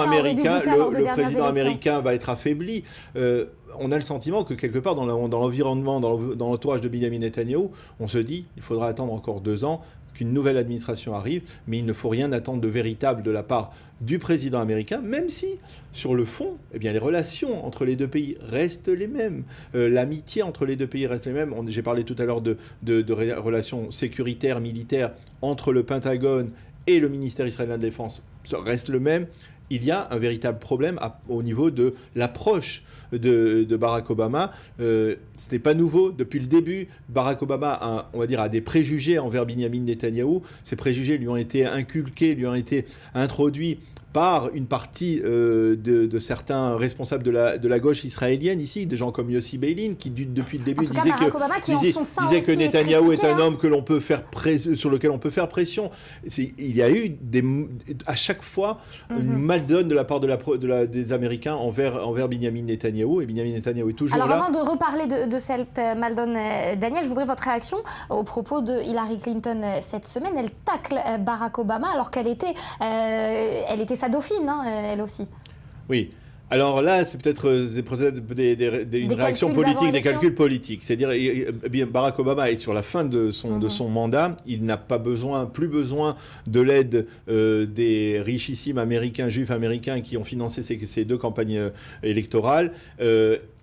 américain va être affaibli. On a le sentiment que quelque part dans l'environnement, dans l'entourage de Binyamin Netanyahou, on se dit il faudra attendre encore 2 ans qu'une nouvelle administration arrive, mais il ne faut rien attendre de véritable de la part du président américain, même si, sur le fond, eh bien, les relations entre les deux pays restent les mêmes. L'amitié entre les deux pays reste les mêmes. J'ai parlé tout à l'heure de relations sécuritaires, militaires entre le Pentagone et le ministère israélien de Défense. Ça reste le même. il y a un véritable problème au niveau de l'approche de Barack Obama. Ce n'est pas nouveau. Depuis le début, Barack Obama a des préjugés envers Benjamin Netanyahou. Ces préjugés lui ont été inculqués, lui ont été introduits par une partie de certains responsables de la gauche israélienne ici, des gens comme Yossi Beilin, qui depuis le début disaient que Netanyahou est un homme que l'on peut sur lequel on peut faire pression. Il y a eu à chaque fois une maldonne de la part des Américains envers Benjamin Netanyahou, et Benjamin Netanyahou est toujours là. Alors avant de reparler de cette maldonne, Daniel, je voudrais votre réaction au propos de Hillary Clinton cette semaine. Elle tacle Barack Obama alors qu'elle était sa dauphine, elle aussi. Oui. Alors là, c'est peut-être une réaction politique, des calculs politiques. C'est-à-dire, Barack Obama est sur la fin de son mandat. Il n'a plus besoin de l'aide des richissimes juifs américains qui ont financé ces 2 campagnes électorales.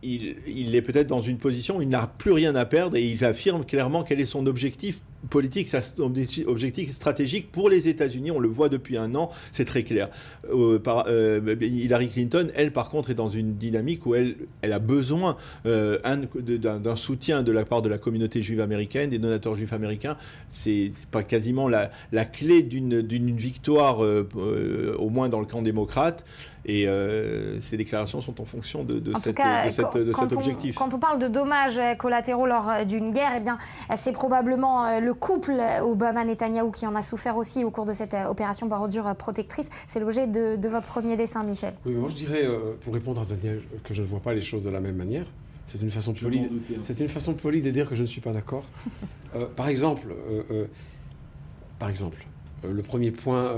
Il est peut-être dans une position où il n'a plus rien à perdre, et il affirme clairement quel est son objectif politique, son objectif stratégique pour les États-Unis. On le voit depuis un an, c'est très clair. Hillary Clinton, elle, par contre, est dans une dynamique où elle a besoin d'un soutien de la part de la communauté juive américaine, des donateurs juifs américains. C'est pas quasiment la clé d'une victoire, au moins dans le camp démocrate. Et ces déclarations sont en fonction de cet objectif. Quand on parle de dommages collatéraux lors d'une guerre, eh bien, c'est probablement le couple Obama-Netanyahou qui en a souffert aussi au cours de cette opération bordure protectrice. C'est l'objet de votre premier dessin, Michel. Oui, moi je dirais, pour répondre à Daniel, que je ne vois pas les choses de la même manière. C'est une façon polie de dire que je ne suis pas d'accord. Par exemple, le premier point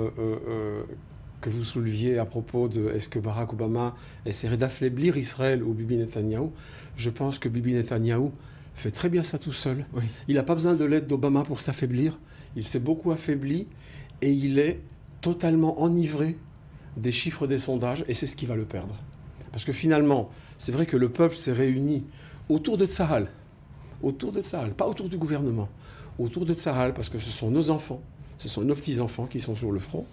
que vous souleviez à propos de est-ce que Barack Obama essaierait d'affaiblir Israël ou Bibi Netanyahou, je pense que Bibi Netanyahou fait très bien ça tout seul. Oui. Il n'a pas besoin de l'aide d'Obama pour s'affaiblir. Il s'est beaucoup affaibli et il est totalement enivré des chiffres des sondages, et c'est ce qui va le perdre. Parce que finalement, c'est vrai que le peuple s'est réuni autour de Tsahal, pas autour du gouvernement, autour de Tsahal, parce que ce sont nos enfants, ce sont nos petits-enfants qui sont sur le front.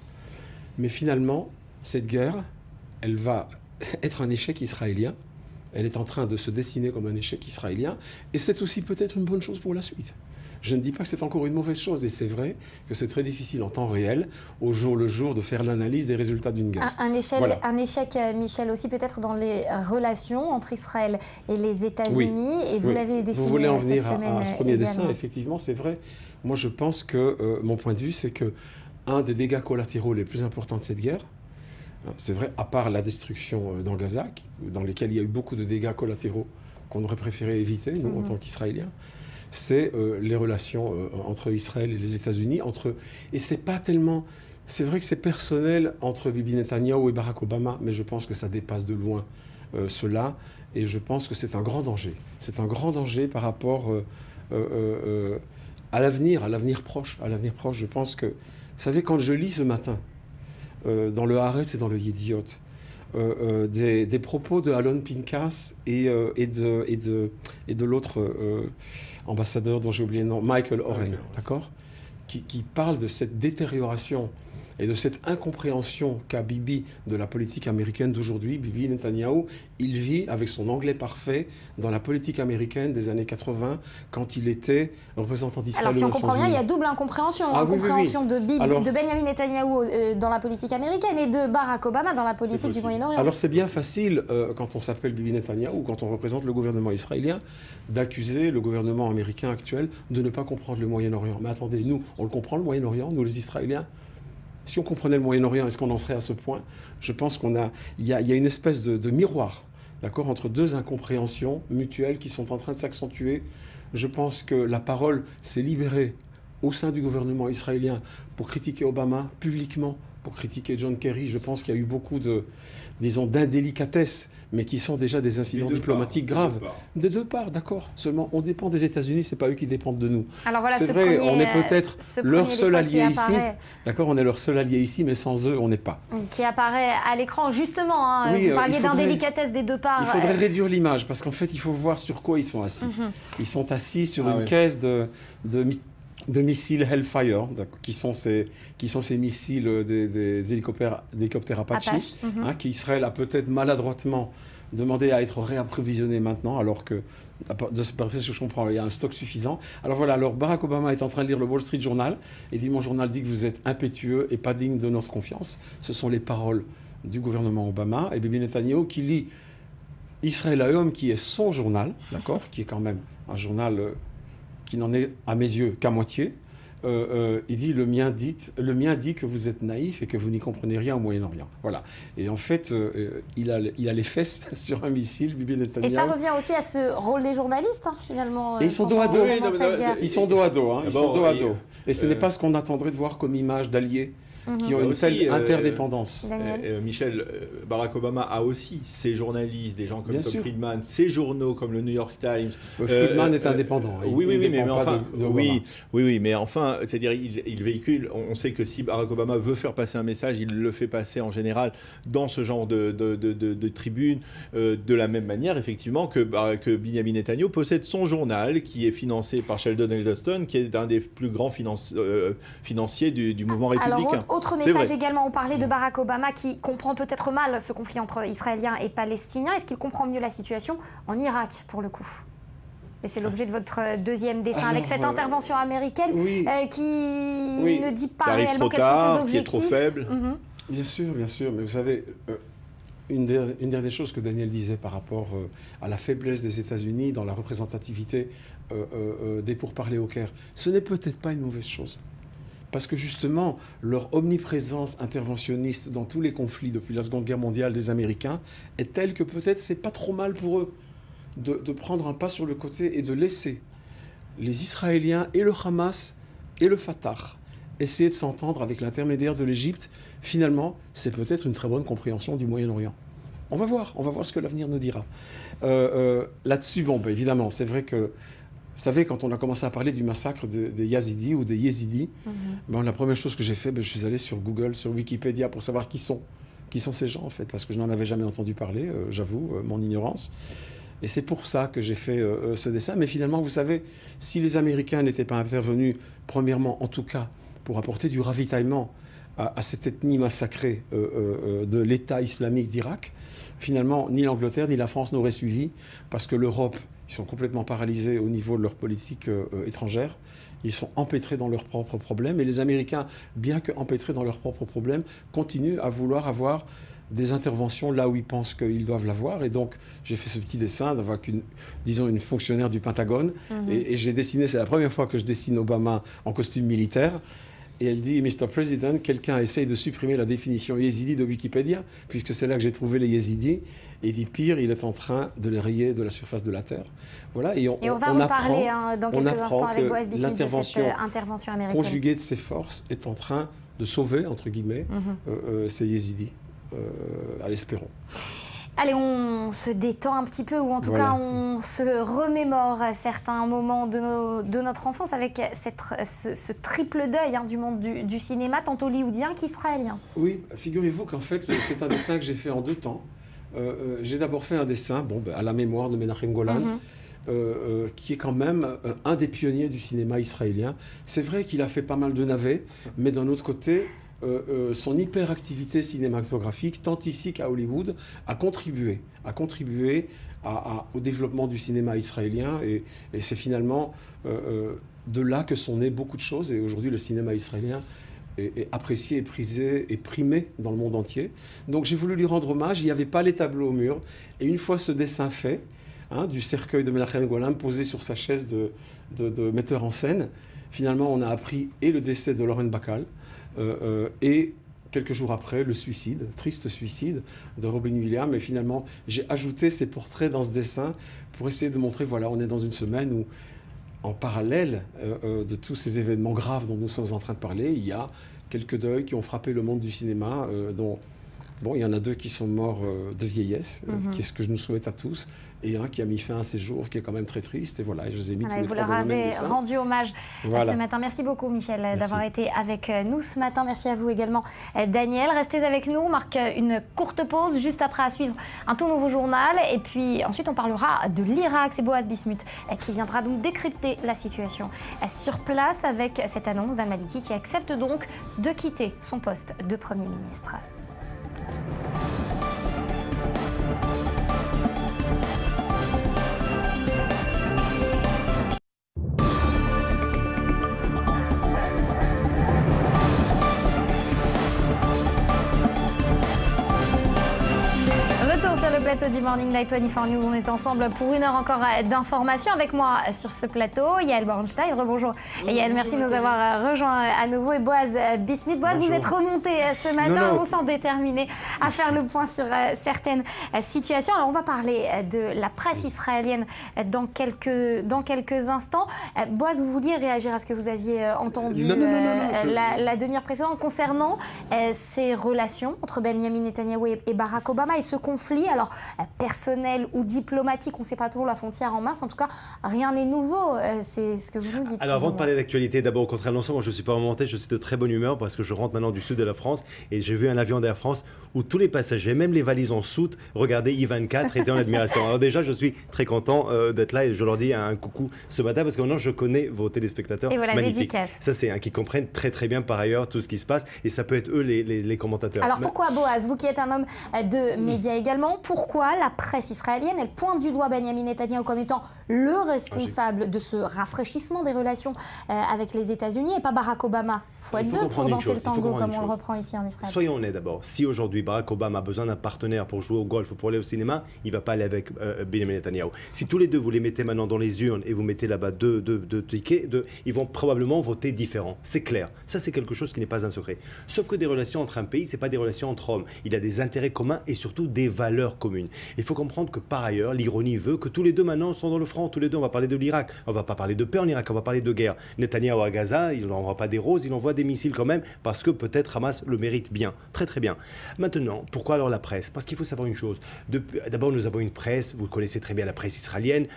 Mais finalement, cette guerre, elle va être un échec israélien. Elle est en train de se dessiner comme un échec israélien. Et c'est aussi peut-être une bonne chose pour la suite. Je ne dis pas que c'est encore une mauvaise chose. Et c'est vrai que c'est très difficile en temps réel, au jour le jour, de faire l'analyse des résultats d'une guerre. Un échec, Michel, aussi peut-être dans les relations entre Israël et les États-Unis. Oui, et vous l'avez dessiné. Vous voulez en venir à ce premier dessin, effectivement, c'est vrai. Moi, je pense que mon point de vue, c'est que un des dégâts collatéraux les plus importants de cette guerre, c'est vrai, à part la destruction dans Gaza, dans lesquels il y a eu beaucoup de dégâts collatéraux qu'on aurait préféré éviter, nous, en tant qu'Israéliens, c'est les relations entre Israël et les États-Unis. Et c'est pas tellement... C'est vrai que c'est personnel entre Bibi Netanyahou et Barack Obama, mais je pense que ça dépasse de loin cela. Et je pense que c'est un grand danger. C'est un grand danger par rapport à l'avenir proche. Je pense que... Vous savez, quand je lis ce matin, dans le Haaretz et dans le Yediot, des propos de Alon Pinkas et de l'autre ambassadeur dont j'ai oublié le nom, Michael Oren, d'accord, qui parle de cette détérioration et de cette incompréhension qu'a Bibi de la politique américaine d'aujourd'hui. Bibi Netanyahou, il vit avec son anglais parfait dans la politique américaine des années 80, quand il était représentant d'Israël. Alors si on comprend bien, il y a double incompréhension. Incompréhension de Benjamin Netanyahou dans la politique américaine et de Barack Obama dans la politique du Moyen-Orient. Alors c'est bien facile, quand on s'appelle Bibi Netanyahou, quand on représente le gouvernement israélien, d'accuser le gouvernement américain actuel de ne pas comprendre le Moyen-Orient. Mais attendez, nous, on le comprend, le Moyen-Orient, nous les Israéliens. Si on comprenait le Moyen-Orient, est-ce qu'on en serait à ce point? Je pense qu'il y a une espèce de miroir, d'accord, entre deux incompréhensions mutuelles qui sont en train de s'accentuer. Je pense que la parole s'est libérée au sein du gouvernement israélien pour critiquer Obama publiquement, pour critiquer John Kerry. Je pense qu'il y a eu beaucoup d'indélicatesse, mais qui sont déjà des incidents diplomatiques graves. Des deux parts, d'accord. Seulement, on dépend des États-Unis, c'est pas eux qui dépendent de nous. Alors voilà, c'est vrai, on est peut-être leur seul allié ici. D'accord, on est leur seul allié ici, mais sans eux, on n'est pas. Qui apparaît à l'écran, justement. Oui, vous parliez d'indélicatesse des deux parts. Il faudrait réduire l'image, parce qu'en fait, il faut voir sur quoi ils sont assis. Ils sont assis sur une caisse missiles Hellfire, qui sont ces missiles des hélicoptères Apache, qu'Israël a peut-être maladroitement demandé à être réapprovisionné maintenant, alors que, de ce que je comprends, il y a un stock suffisant. Alors voilà, Barack Obama est en train de lire le Wall Street Journal et dit « Mon journal dit que vous êtes impétueux et pas digne de notre confiance ». Ce sont les paroles du gouvernement Obama. Et Bibi Netanyahu qui lit Israël Hayom, qui est son journal, d'accord, qui est quand même un journal qui n'en est à mes yeux qu'à moitié. Il dit le mien dit que vous êtes naïf et que vous n'y comprenez rien au Moyen-Orient. Voilà. Et en fait, il a les fesses sur un missile, Bibi Netanyahu. Et ça revient aussi à ce rôle des journalistes, finalement. Et ils sont dos à dos. Ils sont dos à dos. Ils sont dos à dos. Et ce n'est pas ce qu'on attendrait de voir comme image d'alliés qui ont une telle interdépendance. Michel, Barack Obama a aussi ses journalistes, des gens comme Tom Friedman, ses journaux comme le New York Times. Friedman est indépendant. Mais enfin, c'est-à-dire il véhicule. On sait que si Barack Obama veut faire passer un message, il le fait passer en général dans ce genre de tribune, de la même manière, effectivement, que Benjamin Netanyahu possède son journal qui est financé par Sheldon Adelson, qui est un des plus grands financiers du mouvement républicain. Autre message également, on parlait de Barack Obama qui comprend peut-être mal ce conflit entre Israéliens et Palestiniens. Est-ce qu'il comprend mieux la situation en Irak, pour le coup ? Et c'est l'objet de votre deuxième dessin, avec cette intervention américaine qui ne dit pas réellement quels sont ses objectifs. Qui est trop faible. Bien sûr, mais vous savez, une dernière chose que Daniel disait par rapport à la faiblesse des États-Unis dans la représentativité des pourparlers au Caire, ce n'est peut-être pas une mauvaise chose. Parce que justement, leur omniprésence interventionniste dans tous les conflits depuis la Seconde Guerre mondiale des Américains est telle que peut-être c'est pas trop mal pour eux de prendre un pas sur le côté et de laisser les Israéliens et le Hamas et le Fatah essayer de s'entendre avec l'intermédiaire de l'Égypte. Finalement, c'est peut-être une très bonne compréhension du Moyen-Orient. On va voir ce que l'avenir nous dira. Là-dessus, évidemment, c'est vrai que vous savez, quand on a commencé à parler du massacre des Yazidis ou des Yézidis, la première chose que j'ai fait, je suis allé sur Google, sur Wikipédia, pour savoir qui sont ces gens, en fait, parce que je n'en avais jamais entendu parler, j'avoue, mon ignorance. Et c'est pour ça que j'ai fait ce dessin. Mais finalement, vous savez, si les Américains n'étaient pas intervenus, premièrement, en tout cas, pour apporter du ravitaillement à cette ethnie massacrée de l'État islamique d'Irak, finalement, ni l'Angleterre ni la France n'auraient suivi, parce que l'Europe, ils sont complètement paralysés au niveau de leur politique étrangère. Ils sont empêtrés dans leurs propres problèmes. Et les Américains, bien qu'empêtrés dans leurs propres problèmes, continuent à vouloir avoir des interventions là où ils pensent qu'ils doivent l'avoir. Et donc, j'ai fait ce petit dessin avec une fonctionnaire du Pentagone. Et j'ai dessiné, c'est la première fois que je dessine Obama en costume militaire. Et elle dit, Mr. President, quelqu'un essaye de supprimer la définition yézidi de Wikipédia, puisque c'est là que j'ai trouvé les yézidis. Et il dit, pire, il est en train de les rayer de la surface de la Terre. Voilà, et on va en parler dans quelques instants avec Boaz Bismuth de cette intervention américaine. Conjuguée de ses forces est en train de sauver, entre guillemets, ces yézidis. Espérons. Allez, on se détend un petit peu, ou en tout cas, on se remémore certains moments de notre enfance avec ce triple deuil du monde du cinéma, tant hollywoodien qu'israélien. Oui, figurez-vous qu'en fait, c'est un dessin que j'ai fait en 2 temps. J'ai d'abord fait un dessin à la mémoire de Menachem Golan, qui est quand même un des pionniers du cinéma israélien. C'est vrai qu'il a fait pas mal de navets, mais d'un autre côté, son hyperactivité cinématographique, tant ici qu'à Hollywood, a contribué au développement du cinéma israélien. Et c'est finalement de là que sont nées beaucoup de choses. Et aujourd'hui, le cinéma israélien est apprécié, est prisé, est primé dans le monde entier. Donc j'ai voulu lui rendre hommage. Il n'y avait pas les tableaux au mur. Et une fois ce dessin fait, du cercueil de Menachem Golan posé sur sa chaise de metteur en scène, finalement on a appris et le décès de Lauren Bacall, et quelques jours après, le triste suicide de Robin Williams. Et finalement, j'ai ajouté ces portraits dans ce dessin pour essayer de montrer, on est dans une semaine où, en parallèle de tous ces événements graves dont nous sommes en train de parler, il y a quelques deuils qui ont frappé le monde du cinéma, dont Bon, il y en a 2 qui sont morts de vieillesse, qui est ce que je nous souhaite à tous, et un qui a mis fin à ses jours, qui est quand même très triste. Et voilà, je les ai mis tous les 3 dans un même dessin. Vous leur avez rendu hommage ce matin. Merci beaucoup, Michel, d'avoir été avec nous ce matin. Merci à vous également, Daniel. Restez avec nous. On marque une courte pause juste après à suivre un tout nouveau journal. Et puis ensuite, on parlera de l'Irak. C'est Boaz Bismuth qui viendra donc décrypter la situation sur place avec cette annonce d'Al-Maliki qui accepte donc de quitter son poste de Premier ministre. Retour sur le plateau du Morning Live 24 News. On est ensemble pour 1 heure encore d'informations. Avec moi sur ce plateau, Yael Bornstein. Rebonjour. Et Yael, merci de nous avoir rejoints à nouveau. Et Boaz Bismuth. Boaz, vous êtes remonté ce matin. On sent déterminé à faire le point sur certaines situations. Alors, on va parler de la presse israélienne dans quelques instants. Boaz, vous vouliez réagir à ce que vous aviez entendu la demi-heure précédente concernant ces relations entre Benjamin Netanyahou et Barack Obama et ce conflit, alors personnel ou diplomatique, on ne sait pas trop la frontière en masse. En tout cas, rien n'est nouveau, c'est ce que vous nous dites. Alors avant de parler d'actualité, d'abord au contraire de l'ensemble, moi je ne suis pas remonté, je suis de très bonne humeur parce que je rentre maintenant du sud de la France et j'ai vu un avion d'Air France où tous les passagers, même les valises en soute, regardaient I-24 et étaient en admiration. Alors déjà, je suis très content d'être là et je leur dis un coucou ce matin parce que maintenant je connais vos téléspectateurs et voilà, magnifiques. Dédicace. Ça c'est qui comprennent très très bien par ailleurs tout ce qui se passe et ça peut être eux les commentateurs. Alors pourquoi Boaz, vous qui êtes un homme de médias également, pourquoi la presse israélienne, elle pointe du doigt Benjamin Netanyahou comme étant le responsable de ce rafraîchissement des relations avec les États-Unis et pas Barack Obama? Il faut être deux pour danser le tango comme on le reprend ici en Israël. Soyons honnêtes d'abord. Si aujourd'hui Barack Obama a besoin d'un partenaire pour jouer au golf ou pour aller au cinéma, il ne va pas aller avec Benjamin Netanyahou. Si tous les deux vous les mettez maintenant dans les urnes et vous mettez là-bas deux tickets, ils vont probablement voter différents. C'est clair. Ça c'est quelque chose qui n'est pas un secret. Sauf que des relations entre un pays, c'est pas des relations entre hommes. Il y a des intérêts communs et surtout des valeurs communes. Il faut comprendre que par ailleurs, l'ironie veut que tous les deux maintenant sont dans le front. Tous les deux, on va parler de l'Irak. On va pas parler de paix en Irak, on va parler de guerre. Netanyahou à Gaza, il n'envoie pas des roses, il envoie des missiles quand même parce que peut-être Hamas le mérite bien. Très très bien. Maintenant, pourquoi alors la presse? Parce qu'il faut savoir une chose. D'abord, nous avons une presse, vous connaissez très bien la presse israélienne.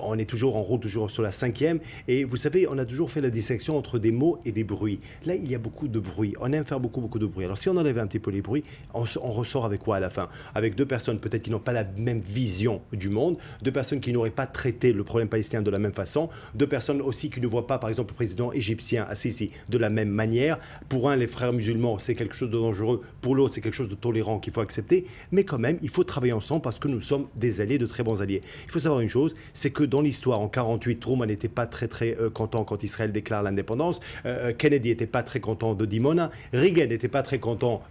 On est toujours en route, toujours sur la 5e. Et vous savez, on a toujours fait la distinction entre des mots et des bruits. Là, il y a beaucoup de bruit. On aime faire beaucoup de bruit. Alors si on enlève un petit peu les bruits, on ressort avec quoi à la fin? Avec deux personnes peut-être qui n'ont pas la même vision du monde, deux personnes qui n'auraient pas traité le problème palestinien de la même façon, deux personnes aussi qui ne voient pas, par exemple, le président égyptien Assisi de la même manière. Pour un, les frères musulmans, c'est quelque chose de dangereux. Pour l'autre, c'est quelque chose de tolérant qu'il faut accepter. Mais quand même, il faut travailler ensemble parce que nous sommes des alliés, de très bons alliés. Il faut savoir une chose, c'est que dans l'histoire, en 48, Truman n'était pas très content quand Israël déclare l'indépendance. Kennedy n'était pas très content de Dimona. Reagan n'était pas très content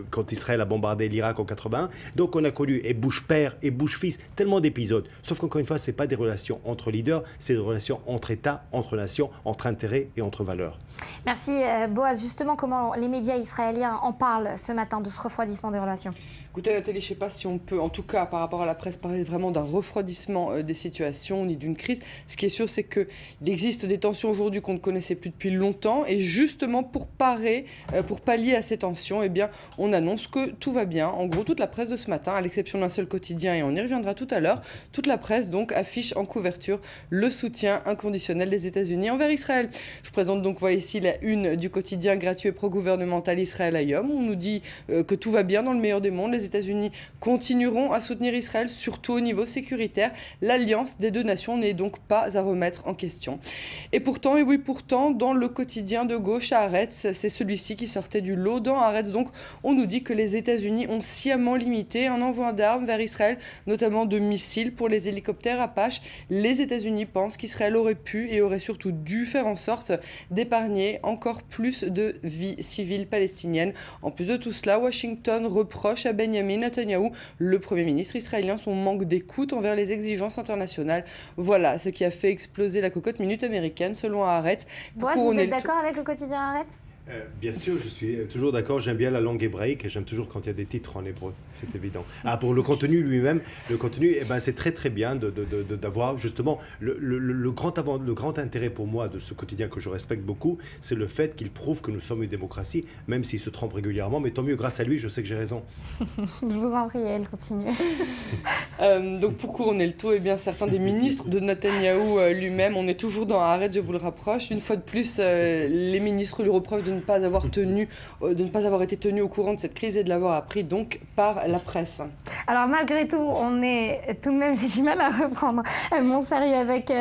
quand Israël a bombardé l'Irak en 81. Donc on a connu et Bush père et Bush fils, tellement d'épisodes. Sauf qu'encore une fois, ce n'est pas des relations entre leaders, c'est des relations entre États, entre nations, entre intérêts et entre valeurs. Merci Boaz. Justement, comment les médias israéliens en parlent ce matin de ce refroidissement des relations? Écoutez, à la télé, je ne sais pas si on peut, en tout cas par rapport à la presse, parler vraiment d'un refroidissement des situations ni d'une crise. Ce qui est sûr, c'est qu'il existe des tensions aujourd'hui qu'on ne connaissait plus depuis longtemps. Et justement, pour pallier à ces tensions, eh bien, on annonce que tout va bien. En gros, toute la presse de ce matin, à l'exception d'un seul quotidien, et on y reviendra tout à l'heure, toute la presse donc affiche en couverture le soutien inconditionnel des États-Unis envers Israël. Je présente donc, voyez ici, la une du quotidien gratuit et pro-gouvernemental Israël Hayom. On nous dit que tout va bien dans le meilleur des mondes. Les États-Unis continueront à soutenir Israël, surtout au niveau sécuritaire. L'alliance des deux nations n'est donc pas à remettre en question. Et pourtant, dans le quotidien de gauche à Haaretz, c'est celui-ci qui sortait du lot. Dans Haaretz, donc, on nous dit que les États-Unis ont sciemment limité un envoi d'armes vers Israël, notamment de missiles pour les hélicoptères Apache. Les États-Unis pensent qu'Israël aurait pu et aurait surtout dû faire en sorte d'épargner encore plus de vies civiles palestiniennes. En plus de tout cela, Washington reproche à Benjamin Netanyahou, le Premier ministre israélien, son manque d'écoute envers les exigences internationales. Voilà ce qui a fait exploser la cocotte minute américaine, selon Haaretz. Boaz, vous êtes d'accord avec le quotidien Haaretz ? Bien sûr, je suis toujours d'accord. J'aime bien la langue hébraïque et j'aime toujours quand il y a des titres en hébreu. C'est évident. Pour le contenu lui-même, c'est très très bien d'avoir justement le grand intérêt pour moi de ce quotidien que je respecte beaucoup, c'est le fait qu'il prouve que nous sommes une démocratie, même s'il se trompe régulièrement. Mais tant mieux, grâce à lui, je sais que j'ai raison. Je vous en prie, elle continue. Donc pour couronner le tout, certains des ministres de Netanyahou lui-même, on est toujours dans Arrête, je vous le rapproche. Une fois de plus, les ministres lui reprochent de ne pas avoir été tenus au courant de cette crise et de l'avoir appris donc par la presse. Alors malgré tout, on est tout de même, j'ai du mal à reprendre mon sérieux avec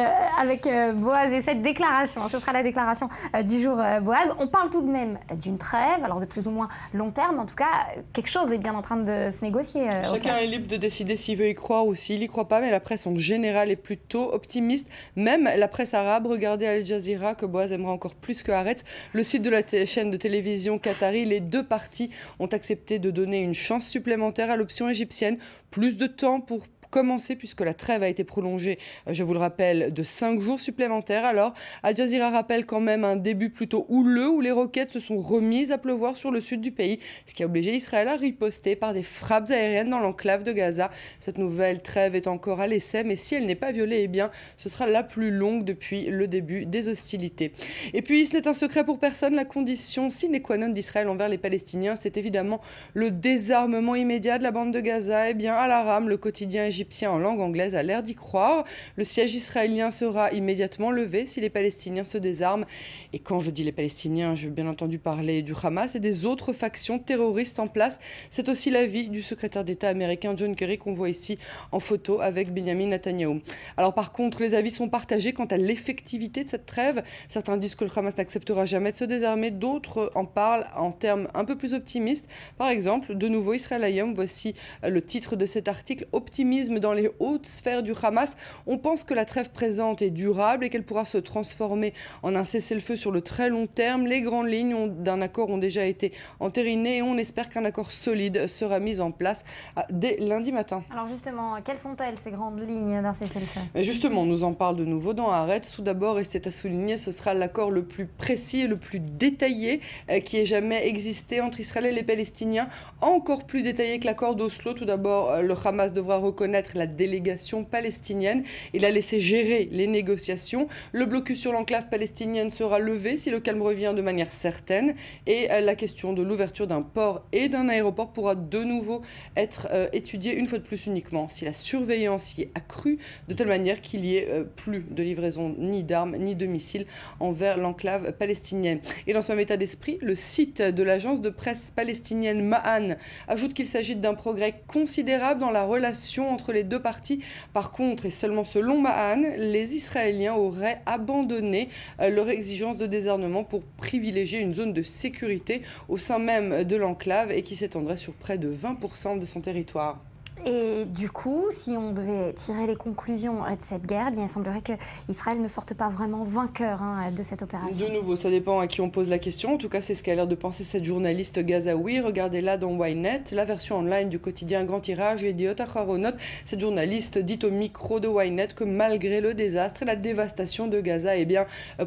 Boaz et cette déclaration. Ce sera la déclaration du jour, Boaz. On parle tout de même d'une trêve, alors de plus ou moins long terme. En tout cas, quelque chose est bien en train de se négocier. Chacun est libre de décider s'il veut y croire ou s'il n'y croit pas, mais la presse en général est plutôt optimiste. Même la presse arabe, regardez Al Jazeera, que Boaz aimerait encore plus que Haaretz. Le site de la chaîne de télévision qatari, les deux parties ont accepté de donner une chance supplémentaire à l'option égyptienne. Plus de temps pour commencer puisque la trêve a été prolongée, je vous le rappelle, de 5 jours supplémentaires. Alors, Al Jazeera rappelle quand même un début plutôt houleux où les roquettes se sont remises à pleuvoir sur le sud du pays, ce qui a obligé Israël à riposter par des frappes aériennes dans l'enclave de Gaza. Cette nouvelle trêve est encore à l'essai, mais si elle n'est pas violée, ce sera la plus longue depuis le début des hostilités. Et puis, ce n'est un secret pour personne, la condition sine qua non d'Israël envers les Palestiniens, c'est évidemment le désarmement immédiat de la bande de Gaza. À la rame, le quotidien égyptien en langue anglaise a l'air d'y croire. Le siège israélien sera immédiatement levé si les Palestiniens se désarment. Et quand je dis les Palestiniens, je veux bien entendu parler du Hamas et des autres factions terroristes en place. C'est aussi l'avis du secrétaire d'État américain John Kerry qu'on voit ici en photo avec Benjamin Netanyahou. Alors par contre, les avis sont partagés quant à l'effectivité de cette trêve. Certains disent que le Hamas n'acceptera jamais de se désarmer, d'autres en parlent en termes un peu plus optimistes. Par exemple, de nouveau Israël Hayom, voici le titre de cet article, Optimisme dans les hautes sphères du Hamas. On pense que la trêve présente est durable et qu'elle pourra se transformer en un cessez-le-feu sur le très long terme. Les grandes lignes d'un accord ont déjà été entérinées et on espère qu'un accord solide sera mis en place dès lundi matin. Alors justement, quelles sont-elles ces grandes lignes d'un cessez-le-feu ? Justement, on nous en parle de nouveau dans Haaretz. Tout d'abord, et c'est à souligner, ce sera l'accord le plus précis et le plus détaillé qui ait jamais existé entre Israël et les Palestiniens. Encore plus détaillé que l'accord d'Oslo. Tout d'abord, le Hamas devra reconnaître la délégation palestinienne et la laisser gérer les négociations. Le blocus sur l'enclave palestinienne sera levé si le calme revient de manière certaine et la question de l'ouverture d'un port et d'un aéroport pourra de nouveau être étudiée une fois de plus uniquement si la surveillance y est accrue de telle manière qu'il n'y ait plus de livraison ni d'armes ni de missiles envers l'enclave palestinienne. Et dans ce même état d'esprit, le site de l'agence de presse palestinienne Ma'an ajoute qu'il s'agit d'un progrès considérable dans la relation entre les deux parties. Par contre, et seulement selon Ma'an, les Israéliens auraient abandonné leur exigence de désarmement pour privilégier une zone de sécurité au sein même de l'enclave et qui s'étendrait sur près de 20% de son territoire. Et du coup, si on devait tirer les conclusions de cette guerre, il semblerait qu'Israël ne sorte pas vraiment vainqueur de cette opération. De nouveau, ça dépend à qui on pose la question. En tout cas, c'est ce qu'a l'air de penser cette journaliste gazaoui. Regardez-la dans Ynet, la version online du quotidien Grand Tirage, Yediot Aharonot. Cette journaliste dit au micro de Ynet que malgré le désastre et la dévastation de Gaza,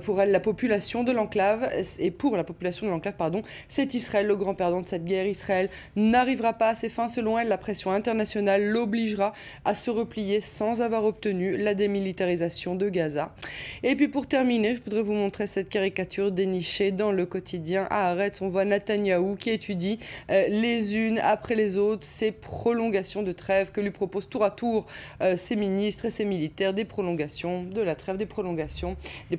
pour elle, la population de l'enclave, c'est Israël le grand perdant de cette guerre. Israël n'arrivera pas à ses fins. Selon elle, la pression internationale l'obligera à se replier sans avoir obtenu la démilitarisation de Gaza. Et puis pour terminer, je voudrais vous montrer cette caricature dénichée dans le quotidien Haaretz. On voit Netanyahou qui étudie les unes après les autres ces prolongations de trêve que lui proposent tour à tour ses ministres et ses militaires, des prolongations de la trêve, des prolongations de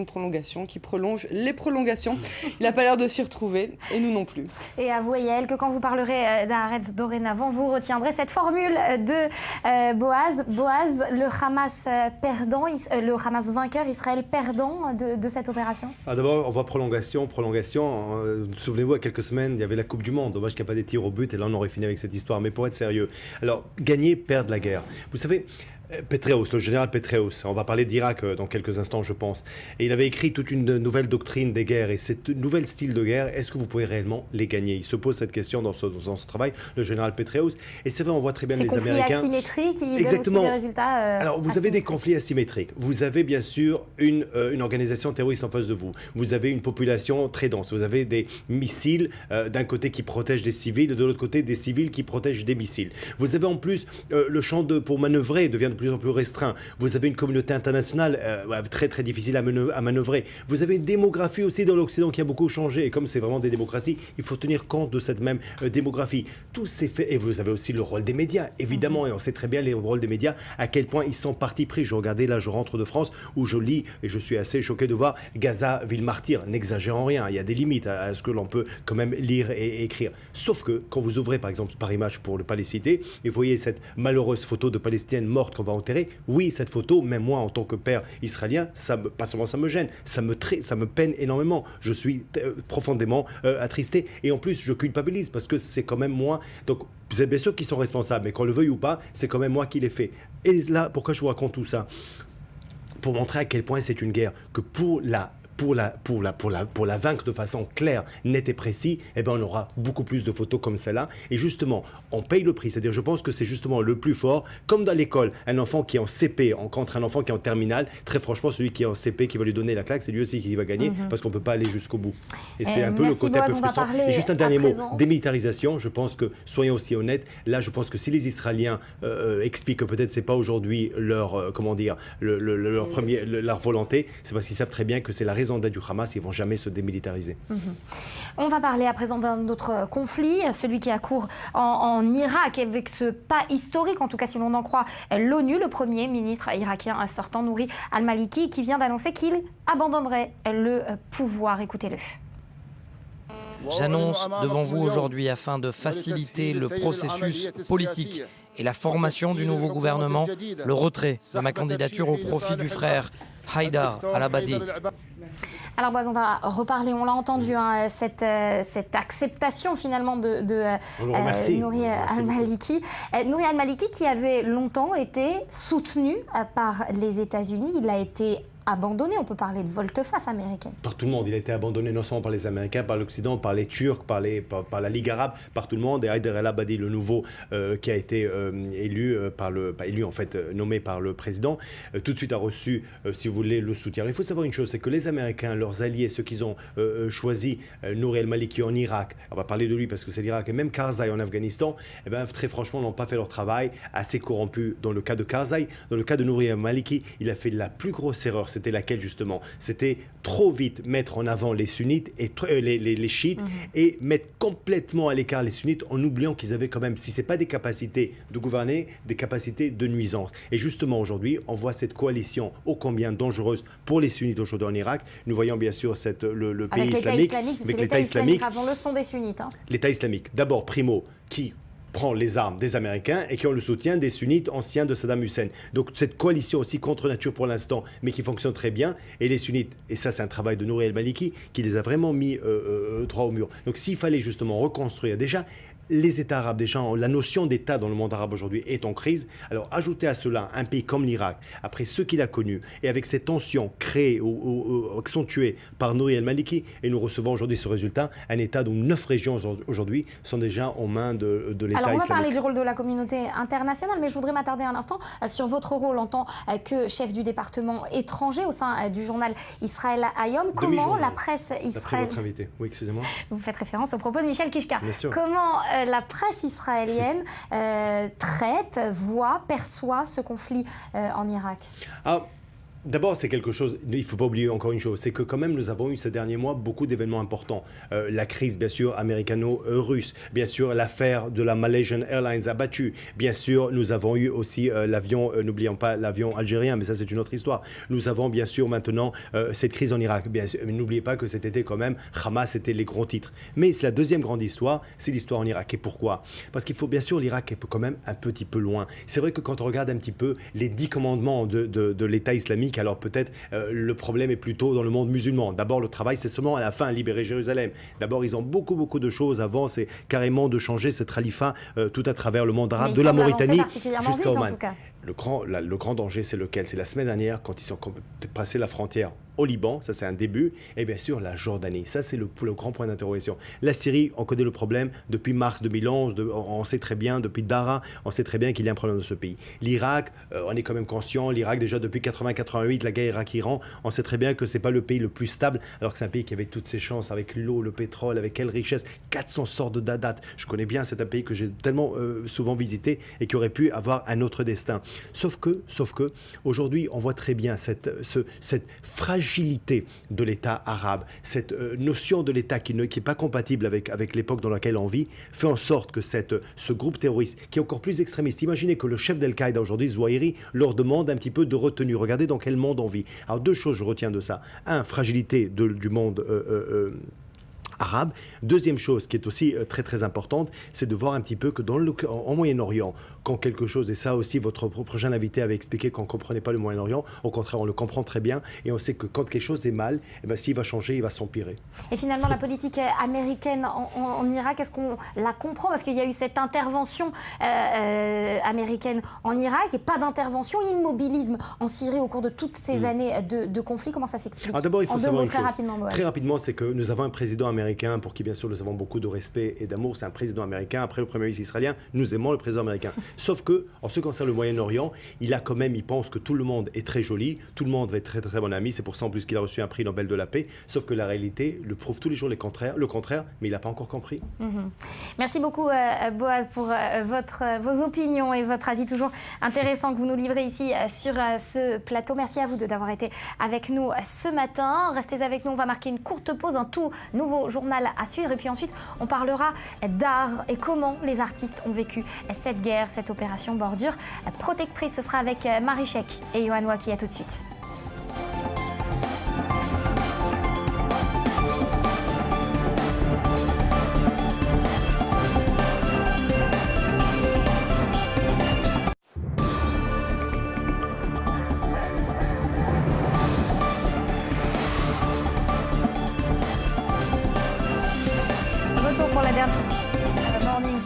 prolongations qui prolongent les prolongations. Il n'a pas l'air de s'y retrouver et nous non plus. Et avouez, Yael, que quand vous parlerez d'Haaretz dorénavant, vous retiendrez cette formule de Boaz. Boaz, le Hamas perdant, le Hamas vainqueur, Israël perdant de cette opération. D'abord, on voit prolongation. Souvenez-vous, il y a quelques semaines, il y avait la Coupe du Monde. Dommage qu'il n'y a pas des tirs au but et là, on aurait fini avec cette histoire. Mais pour être sérieux, alors, gagner, perdre la guerre. Vous savez, Petraeus, le général Petraeus, on va parler d'Irak dans quelques instants je pense, et il avait écrit toute une nouvelle doctrine des guerres, et cette nouvelle style de guerre, est-ce que vous pouvez réellement les gagner? Il se pose cette question dans ce travail, le général Petraeus, et c'est vrai, on voit très bien les Américains... Ces conflits asymétriques, ils exactement. Donnent aussi des résultats Alors vous avez des conflits asymétriques, vous avez bien sûr une organisation terroriste en face de vous, vous avez une population très dense, vous avez des missiles d'un côté qui protègent des civils, de l'autre côté des civils qui protègent des missiles. Vous avez en plus le champ pour manœuvrer devient de plus en plus restreint. Vous avez une communauté internationale très très difficile à manœuvrer. Vous avez une démographie aussi dans l'Occident qui a beaucoup changé. Et comme c'est vraiment des démocraties, il faut tenir compte de cette même démographie. Tout s'est fait. Et vous avez aussi le rôle des médias, évidemment. Et on sait très bien les rôles des médias, à quel point ils sont partis pris. Je regardais là, je rentre de France, où je lis, et je suis assez choqué de voir Gaza, ville martyre. N'exagérons rien. Il y a des limites à ce que l'on peut quand même lire et écrire. Sauf que quand vous ouvrez par exemple Paris Match pour ne pas les citer, et vous voyez cette malheureuse photo de Palestinienne morte qu'on va enterrer, oui, cette photo, même moi en tant que père israélien, pas seulement ça me gêne, ça me peine énormément. Je suis profondément attristé, et en plus je culpabilise parce que c'est quand même moi. Donc c'est bien sûr qu'ils sont responsables, mais qu'on le veuille ou pas, c'est quand même moi qui l'ai fait. Et là, pourquoi je vous raconte tout ça? Pour montrer à quel point c'est une guerre, que pour la vaincre de façon claire, nette et précise, eh ben on aura beaucoup plus de photos comme celle-là. Et justement, on paye le prix. C'est-à-dire, je pense que c'est justement le plus fort. Comme dans l'école, un enfant qui est en CP contre un enfant qui est en terminale, très franchement, celui qui est en CP qui va lui donner la claque, c'est lui aussi qui va gagner parce qu'on ne peut pas aller jusqu'au bout. Et c'est un peu le côté un peu frustrant. Et juste un dernier mot, démilitarisation, je pense que, soyons aussi honnêtes, là je pense que si les Israéliens expliquent que peut-être c'est pas aujourd'hui leur, leur volonté, c'est parce qu'ils savent très bien que c'est la raison d'être du Hamas, ils ne vont jamais se démilitariser. On va parler à présent d'un autre conflit, celui qui a cours en Irak, avec ce pas historique, en tout cas si l'on en croit l'ONU, le premier ministre irakien sortant, Nouri al-Maliki, qui vient d'annoncer qu'il abandonnerait le pouvoir. Écoutez-le. J'annonce devant vous aujourd'hui, afin de faciliter le processus politique et la formation du nouveau gouvernement, le retrait de ma candidature au profit du frère Haïdar al-Abadi. Alors on va reparler, on l'a entendu, cette acceptation finalement de Nouri al-Maliki. Nouri al-Maliki qui avait longtemps été soutenu par les États-Unis, il a été abandonné, on peut parler de volte-face américaine. Par tout le monde, il a été abandonné non seulement par les Américains, par l'Occident, par les Turcs, par la Ligue arabe, par tout le monde. Et Haïdar al-Abadi, le nouveau qui a été nommé par le président, tout de suite a reçu, si vous voulez, le soutien. Alors, il faut savoir une chose, c'est que les Américains, leurs alliés, ceux qu'ils ont choisi, Nouri al-Maliki en Irak, on va parler de lui parce que c'est l'Irak, et même Karzai en Afghanistan, eh ben, très franchement, n'ont pas fait leur travail, assez corrompu dans le cas de Karzai. Dans le cas de Nouri al-Maliki, il a fait la plus grosse erreur. C'était laquelle justement? C'était trop vite mettre en avant les sunnites et les chiites et mettre complètement à l'écart les sunnites en oubliant qu'ils avaient quand même, si ce n'est pas des capacités de gouverner, des capacités de nuisance. Et justement aujourd'hui, on voit cette coalition ô combien dangereuse pour les sunnites aujourd'hui en Irak. Nous voyons bien sûr le pays islamique, avec l'État islamique, rappelons-le, sont des sunnites. L'État islamique, d'abord primo, qui prend les armes des Américains et qui ont le soutien des sunnites anciens de Saddam Hussein. Donc cette coalition aussi contre nature pour l'instant, mais qui fonctionne très bien, et les sunnites, et ça c'est un travail de Nouri al-Maliki, qui les a vraiment mis droit au mur. Donc s'il fallait justement reconstruire déjà les États arabes, déjà, la notion d'État dans le monde arabe aujourd'hui est en crise. Alors, ajouter à cela un pays comme l'Irak, après ce qu'il a connu, et avec ces tensions créées ou accentuées par Nouri al-Maliki, et nous recevons aujourd'hui ce résultat, un État dont 9 régions aujourd'hui sont déjà aux mains de l'État islamique. Alors, on va parler du rôle de la communauté internationale, mais je voudrais m'attarder un instant sur votre rôle en tant que chef du département étranger au sein du journal Israël Hayom. Comment la presse israélienne... D'après votre invité, oui, excusez-moi. Vous faites référence aux propos de Michel Kishka. Bien sûr. Comment la presse israélienne traite, voit, perçoit ce conflit en Irak? D'abord, c'est quelque chose, il ne faut pas oublier encore une chose, c'est que quand même nous avons eu ces derniers mois beaucoup d'événements importants. La crise, bien sûr, américano-russe, bien sûr, l'affaire de la Malaysian Airlines abattue, bien sûr, nous avons eu aussi l'avion, n'oublions pas l'avion algérien, mais ça c'est une autre histoire. Nous avons bien sûr maintenant cette crise en Irak, bien sûr, mais n'oubliez pas que cet été quand même, Hamas était les grands titres. Mais c'est la deuxième grande histoire, c'est l'histoire en Irak. Et pourquoi? Parce qu'il faut bien sûr, l'Irak est quand même un petit peu loin. C'est vrai que quand on regarde un petit peu les 10 commandements de l'État islamique, alors peut-être le problème est plutôt dans le monde musulman. D'abord, le travail, c'est seulement à la fin libérer Jérusalem. D'abord, ils ont beaucoup de choses avant, c'est carrément de changer ce khalifa tout à travers le monde arabe, de la Mauritanie jusqu'à Oman. le grand danger, c'est lequel? C'est la semaine dernière, quand ils ont passé la frontière au Liban, ça c'est un début, et bien sûr la Jordanie. Ça c'est le grand point d'interrogation. La Syrie, on connaît le problème depuis mars 2011, on sait très bien, depuis Daraa, on sait très bien qu'il y a un problème dans ce pays. L'Irak, on est quand même conscient, l'Irak déjà depuis 80-88, la guerre Irak-Iran, on sait très bien que c'est pas le pays le plus stable, alors que c'est un pays qui avait toutes ses chances avec l'eau, le pétrole, avec quelle richesse, 400 sortes de dates. Je connais bien, c'est un pays que j'ai tellement souvent visité et qui aurait pu avoir un autre destin. Sauf que aujourd'hui, on voit très bien cette fragilité de l'État arabe, cette notion de l'État qui n'est pas compatible avec l'époque dans laquelle on vit, fait en sorte que ce groupe terroriste, qui est encore plus extrémiste, imaginez que le chef d'Al-Qaïda aujourd'hui, Zouairi, leur demande un petit peu de retenue. Regardez dans quel monde on vit. Alors 2 choses je retiens de ça. 1, fragilité du monde arabe. 2e chose qui est aussi très très importante, c'est de voir un petit peu que en Moyen-Orient, quand quelque chose, et ça aussi votre prochain invité avait expliqué qu'on ne comprenait pas le Moyen-Orient, au contraire on le comprend très bien et on sait que quand quelque chose est mal, s'il va changer, il va s'empirer. Et finalement la politique américaine en Irak, est-ce qu'on la comprend? Parce qu'il y a eu cette intervention américaine en Irak et pas d'intervention, immobilisme en Syrie au cours de toutes ces années de conflit. Comment ça s'explique? D'abord il faut savoir une chose. Rapidement, très rapidement, c'est que nous avons un président américain pour qui bien sûr nous avons beaucoup de respect et d'amour, c'est un président américain. Après le premier ministre israélien, nous aimons le président américain. Sauf que, en ce qui concerne le Moyen-Orient, il pense que tout le monde est très joli, tout le monde va être très très bon ami, c'est pour ça en plus qu'il a reçu un prix Nobel de la paix, sauf que la réalité le prouve tous les jours le contraire, mais il n'a pas encore compris. Merci beaucoup Boaz pour vos opinions et votre avis toujours intéressant que vous nous livrez ici sur ce plateau. Merci à vous d'avoir été avec nous ce matin. Restez avec nous, on va marquer une courte pause, un tout nouveau journal à suivre et puis ensuite on parlera d'art et comment les artistes ont vécu cette guerre, cette opération Bordure protectrice. Ce sera avec Marie Chek et Yohan Waki. À tout de suite.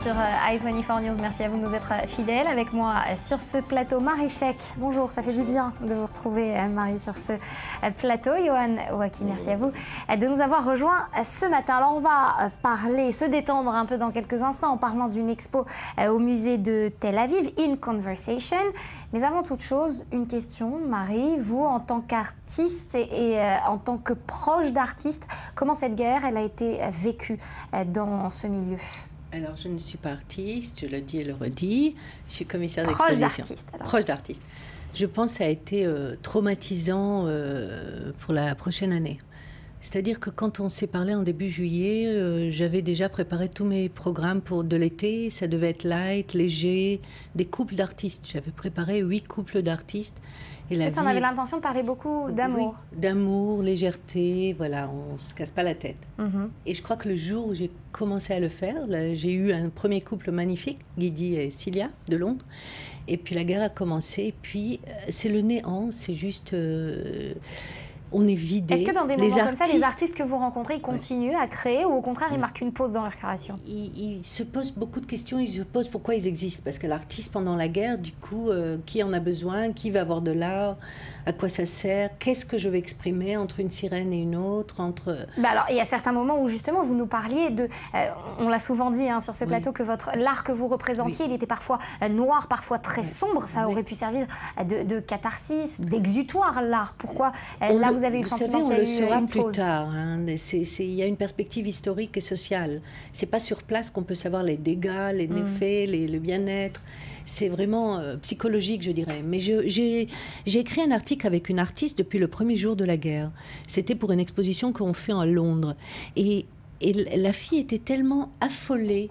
Sur i24 News, merci à vous de nous être fidèles. Avec moi sur ce plateau, Marie Chek. Bonjour, ça fait du bien de vous retrouver, Marie, sur ce plateau. Yohan Waki, merci à vous de nous avoir rejoints ce matin. Alors, on va se détendre un peu dans quelques instants en parlant d'une expo au musée de Tel Aviv, In Conversation. Mais avant toute chose, une question, Marie. Vous, en tant qu'artiste et en tant que proche d'artiste, comment cette guerre elle a été vécue dans ce milieu ? Alors, je ne suis pas artiste, je le dis et le redis. Je suis commissaire d'exposition. Proche d'artiste. Je pense que ça a été traumatisant pour la prochaine année. C'est-à-dire que quand on s'est parlé en début juillet, j'avais déjà préparé tous mes programmes de l'été. Ça devait être light, léger, des couples d'artistes. J'avais préparé 8 couples d'artistes. Et on avait l'intention de parler beaucoup d'amour. Oui, d'amour, légèreté, voilà, on ne se casse pas la tête. Et je crois que le jour où j'ai commencé à le faire, j'ai eu un premier couple magnifique, Guidi et Cilia, de Londres. Et puis la guerre a commencé, et puis c'est le néant, c'est juste... on est vidé. Est-ce que dans des moments comme ça, les artistes que vous rencontrez, ils continuent à créer ou au contraire, ils marquent une pause dans leur création? Ils se posent beaucoup de questions, ils se posent pourquoi ils existent. Parce que l'artiste, pendant la guerre, du coup, qui en a besoin? Qui va avoir de l'art? À quoi ça sert? Qu'est-ce que je vais exprimer entre une sirène et une autre? Alors, il y a certains moments où justement, vous nous parliez de... on l'a souvent dit sur ce plateau, que l'art que vous représentiez, il était parfois noir, parfois très sombre. Ça aurait pu servir de catharsis, d'exutoire, l'art. Pourquoi là, vous avez eu le sentiment qu'il y a eu une pause? On le saura plus tard. Il y a une perspective historique et sociale. C'est pas sur place qu'on peut savoir les dégâts, les méfaits, le bien-être. C'est vraiment psychologique, je dirais. Mais j'ai écrit un article avec une artiste depuis le premier jour de la guerre. C'était pour une exposition qu'on fait à Londres. Et la fille était tellement affolée.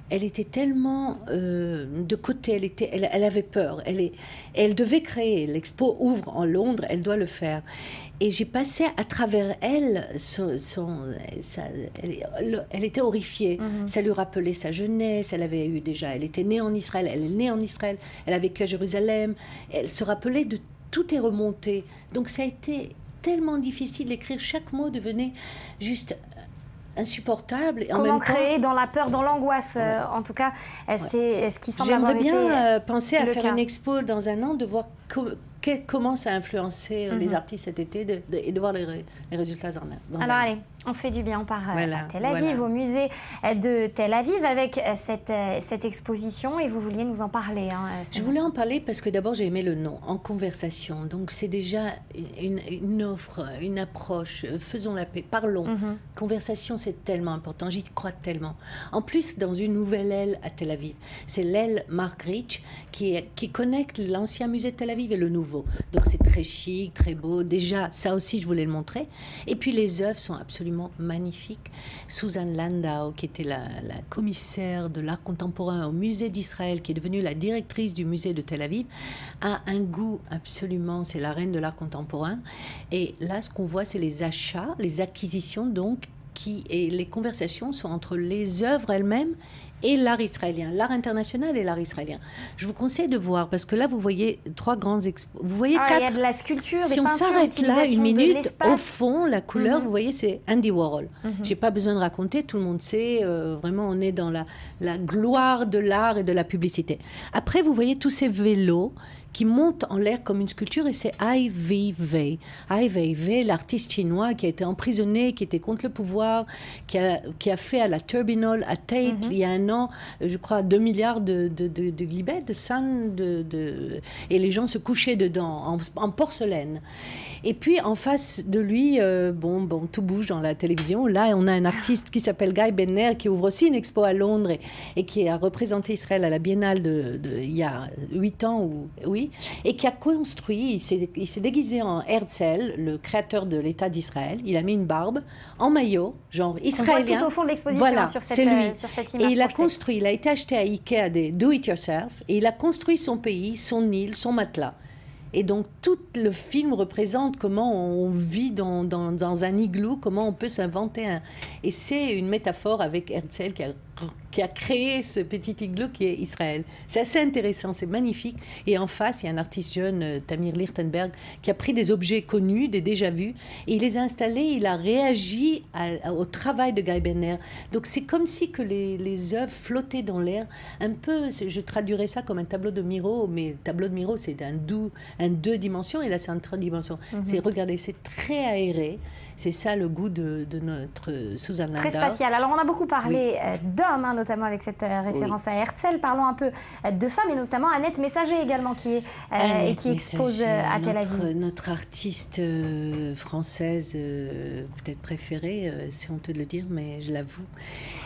Elle était tellement de côté, elle avait peur. Elle devait créer. L'expo ouvre en Londres, elle doit le faire. Et j'ai passé à travers elle, elle était horrifiée. Ça lui rappelait sa jeunesse. Elle était née en Israël. Elle est née en Israël. Elle a vécu à Jérusalem. Elle se rappelait de tout est remonté. Donc ça a été tellement difficile d'écrire. Chaque mot devenait juste insupportable. Et en Comment même temps, créer dans la peur, dans l'angoisse, en tout cas, c'est ce qui semble avoir été J'aimerais bien penser à le faire cas. une expo dans un an, de voir comment ça a influencé les artistes cet été et de voir les résultats dans un Alors an. allez, on se fait du bien, on part Voilà, à Tel Aviv, voilà. au musée de Tel Aviv, avec cette exposition, et vous vouliez nous en parler. Je voulais en parler parce que d'abord j'ai aimé le nom, En Conversation. Donc c'est déjà une offre, une approche. Faisons la paix, parlons. Conversation, c'est tellement important, j'y crois tellement. En plus, dans une nouvelle aile à Tel Aviv, c'est l'aile Mark Rich qui connecte l'ancien musée de Tel Aviv et le nouveau. Donc c'est très chic, très beau. Déjà, ça aussi, je voulais le montrer. Et puis les œuvres sont absolument magnifiques. Susan Landau, qui était la commissaire de l'art contemporain au musée d'Israël, qui est devenue la directrice du musée de Tel Aviv, a un goût absolument, c'est la reine de l'art contemporain. Et là, ce qu'on voit, c'est les achats, les acquisitions, donc, et les conversations sont entre les œuvres elles-mêmes et l'art israélien, l'art international et l'art israélien. Je vous conseille de voir, parce que là, vous voyez 3 grandes expos. Vous voyez 4... Il y a de la sculpture, Si des on peintures, s'arrête là une l'utilisation de minute, l'espace. au fond, la couleur, vous voyez, c'est Andy Warhol. J'ai pas besoin de raconter, tout le monde sait. Vraiment, on est dans la gloire de l'art et de la publicité. Après, vous voyez tous ces vélos qui monte en l'air comme une sculpture, et c'est Ai Weiwei. Ai Weiwei, l'artiste chinois qui a été emprisonné, qui était contre le pouvoir, qui a fait à la Turbinol, à Tate, il y a un an, je crois, 2 milliards de glibets, de san, et les gens se couchaient dedans, en porcelaine. Et puis, en face de lui, tout bouge dans la télévision. Là, on a un artiste qui s'appelle Guy Benner, qui ouvre aussi une expo à Londres et qui a représenté Israël à la Biennale il y a 8 ans, et qui a construit, il s'est déguisé en Herzl, le créateur de l'État d'Israël. Il a mis une barbe, en maillot, genre israélien. On voit tout au fond de l'exposition, voilà, sur c'est lui. sur cette image. Et il a construit, il a été acheté à Ikea des do-it-yourself, et il a construit son pays, son île, son matelas. Et donc, tout le film représente comment on vit dans un igloo, comment on peut s'inventer un... Et c'est une métaphore avec Herzl qui a créé ce petit igloo qui est Israël. C'est assez intéressant, c'est magnifique. Et en face, il y a un artiste jeune, Tamir Lichtenberg, qui a pris des objets connus, des déjà-vus, et il les a installés, il a réagi au travail de Guy Benner. Donc, c'est comme si que les œuvres flottaient dans l'air, un peu, je traduirais ça comme un tableau de Miro, mais le tableau de Miro, c'est un 2 dimensions, et là, c'est en 3 dimensions. Regardez, c'est très aéré. C'est ça le goût de notre Susan Landau. Très spatial. Alors, on a beaucoup parlé d'hommes, notamment avec cette référence à Herzl. Parlons un peu de femmes, et notamment Annette Messager également, qui expose à Tel Aviv. Notre artiste française, peut-être préférée, c'est honteux de le dire, mais je l'avoue.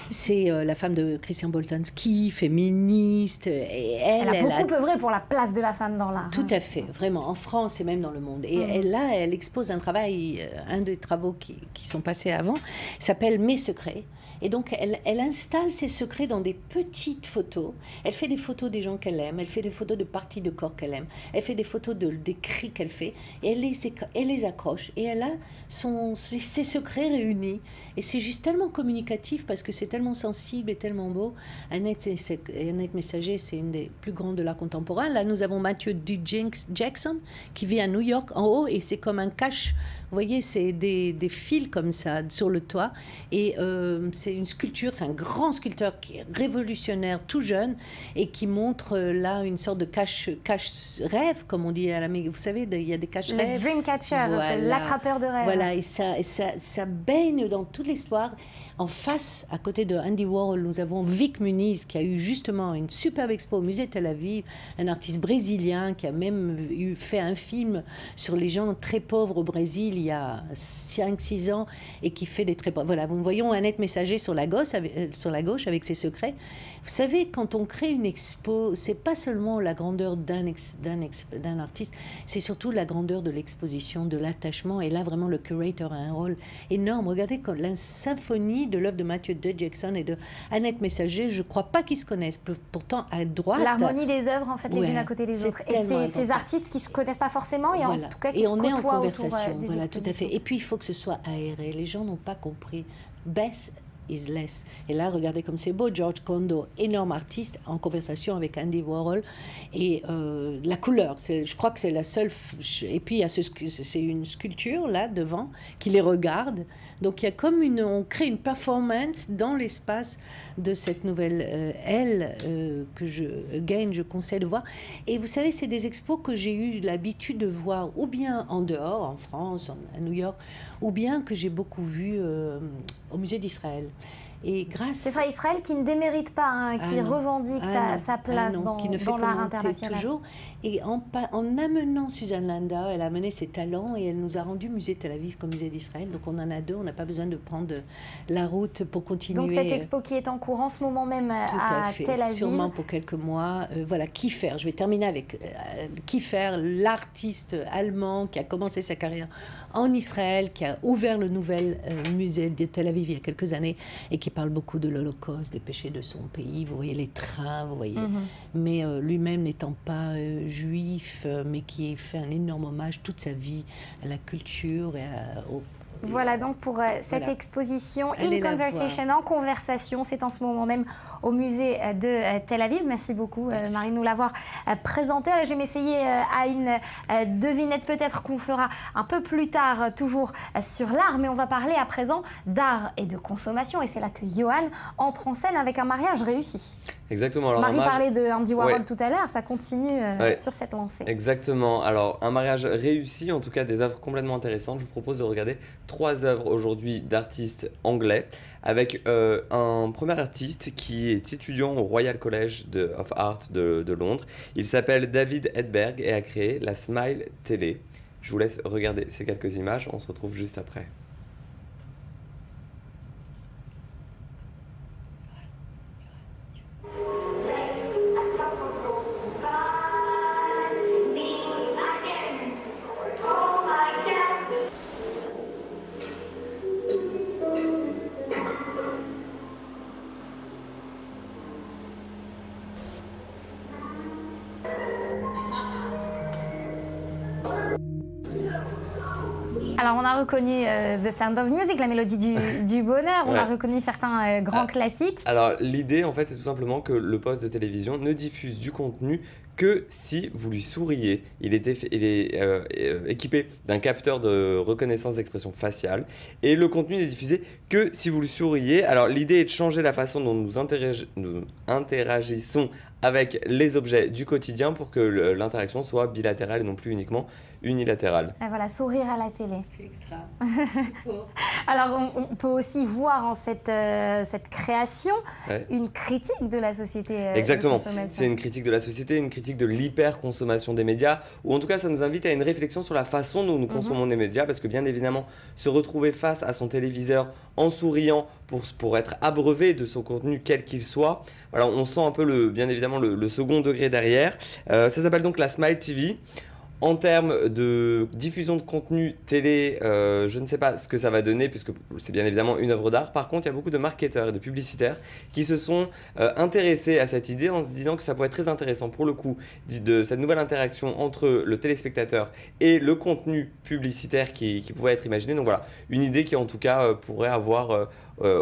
C'est la femme de Christian Boltanski, féministe. Et elle a beaucoup œuvré pour la place de la femme dans l'art. Tout à fait, vraiment, en France et même dans le monde. Et elle expose un travail, un des travaux qui sont passés avant, s'appelle Mes secrets. Et donc, elle installe ses secrets dans des petites photos. Elle fait des photos des gens qu'elle aime, elle fait des photos de parties de corps qu'elle aime, elle fait des photos des cris qu'elle fait, et elle les accroche. Et elle a ses secrets réunis. Et c'est juste tellement communicatif parce que c'est tellement sensible et tellement beau. Annette Messager, c'est une des plus grandes de l'art contemporain. Là, nous avons Matthew D. Jackson qui vit à New York en haut, et c'est comme un cache. Vous voyez, c'est des fils comme ça sur le toit. Et c'est une sculpture, c'est un grand sculpteur qui est révolutionnaire, tout jeune, et qui montre là une sorte de cache-rêve, comme on dit à l'Amérique. Vous savez, il y a des cache-rêves. Le Dreamcatcher, voilà. C'est l'attrapeur de rêves. Voilà, et ça baigne dans toute l'histoire. En face, à côté de Andy Warhol, nous avons Vic Muniz, qui a eu justement une superbe expo au musée Tel Aviv, un artiste brésilien qui a même fait un film sur les gens très pauvres au Brésil il y a 5-6 ans, et qui fait des très pauvres. Voilà, nous voyons Annette Messager sur la gauche avec ses secrets. Vous savez, quand on crée une expo, c'est pas seulement la grandeur d'un artiste, c'est surtout la grandeur de l'exposition, de l'attachement. Et là, vraiment, le curator a un rôle énorme. Regardez la symphonie de l'œuvre de Matthew D. Jackson et de Annette Messager. Je ne crois pas qu'ils se connaissent. Pourtant, à droite... L'harmonie des œuvres, en fait, les unes à côté des autres. Et ces artistes qui ne se connaissent pas forcément, et voilà. en tout cas qui et se on est en conversation. Voilà, tout à fait. Et puis, il faut que ce soit aéré. Les gens n'ont pas compris. Bess is less. Et là, regardez comme c'est beau, George Condo, énorme artiste, en conversation avec Andy Warhol. Et la couleur, je crois que c'est la seule... Et puis, il y a c'est une sculpture, là, devant, qui les regarde. Donc, il y a comme on crée une performance dans l'espace de cette nouvelle aile que je conseille de voir. Et vous savez, c'est des expos que j'ai eu l'habitude de voir ou bien en dehors, en France, à New York, ou bien que j'ai beaucoup vu au musée d'Israël. Et grâce... C'est ça, Israël qui ne démérite pas, hein, qui revendique sa place dans l'art international. Toujours. Et en amenant Suzanne Landa, elle a amené ses talents et elle nous a rendu musée Tel Aviv comme musée d'Israël. Donc on en a deux, on n'a pas besoin de prendre la route pour continuer. Donc cette expo qui est en cours en ce moment même à Tel Aviv. Sûrement pour quelques mois. Voilà, Kiefer, je vais terminer avec Kiefer, l'artiste allemand qui a commencé sa carrière en Israël, qui a ouvert le nouvel musée de Tel Aviv il y a quelques années et qui parle beaucoup de l'Holocauste, des péchés de son pays. Vous voyez les trains, vous voyez. Mais lui-même n'étant pas juif, mais qui fait un énorme hommage toute sa vie à la culture et au... Voilà donc pour cette exposition In Conversation, en conversation, c'est en ce moment même au musée de Tel Aviv. Merci beaucoup Marie de nous l'avoir présenté. Je vais m'essayer à une devinette peut-être qu'on fera un peu plus tard, toujours sur l'art, mais on va parler à présent d'art et de consommation et c'est là que Johan entre en scène avec un mariage réussi. Exactement. Alors, Marie parlait de Andy Warhol tout à l'heure, ça continue sur cette lancée. Exactement. Alors, un mariage réussi, en tout cas des œuvres complètement intéressantes. Je vous propose de regarder 3 œuvres aujourd'hui d'artistes anglais avec un premier artiste qui est étudiant au Royal College of Art de Londres. Il s'appelle David Edberg et a créé la Smile Télé. Je vous laisse regarder ces quelques images, on se retrouve juste après. Alors, on a reconnu The Sound of Music, la mélodie du bonheur. On a reconnu certains grands classiques. Alors, l'idée, en fait, c'est tout simplement que le poste de télévision ne diffuse du contenu que si vous lui souriez. Il est équipé d'un capteur de reconnaissance d'expression faciale et le contenu n'est diffusé que si vous lui souriez. Alors, l'idée est de changer la façon dont nous interagissons avec les objets du quotidien pour que l'interaction soit bilatérale et non plus uniquement unilatérale. Et voilà, sourire à la télé. C'est extra. Alors, on peut aussi voir en cette création une critique de la société. Exactement. C'est une critique de la société, une critique de l'hyper-consommation des médias, ou en tout cas, ça nous invite à une réflexion sur la façon dont nous consommons les médias, parce que bien évidemment, se retrouver face à son téléviseur en souriant pour être abreuvé de son contenu quel qu'il soit, voilà, on sent un peu bien évidemment le second degré derrière. Ça s'appelle donc la Smile TV. En termes de diffusion de contenu télé, je ne sais pas ce que ça va donner puisque c'est bien évidemment une œuvre d'art. Par contre, il y a beaucoup de marketeurs et de publicitaires qui se sont intéressés à cette idée en se disant que ça pourrait être très intéressant pour le coup de cette nouvelle interaction entre le téléspectateur et le contenu publicitaire qui pouvait être imaginé. Donc voilà, une idée qui en tout cas pourrait avoir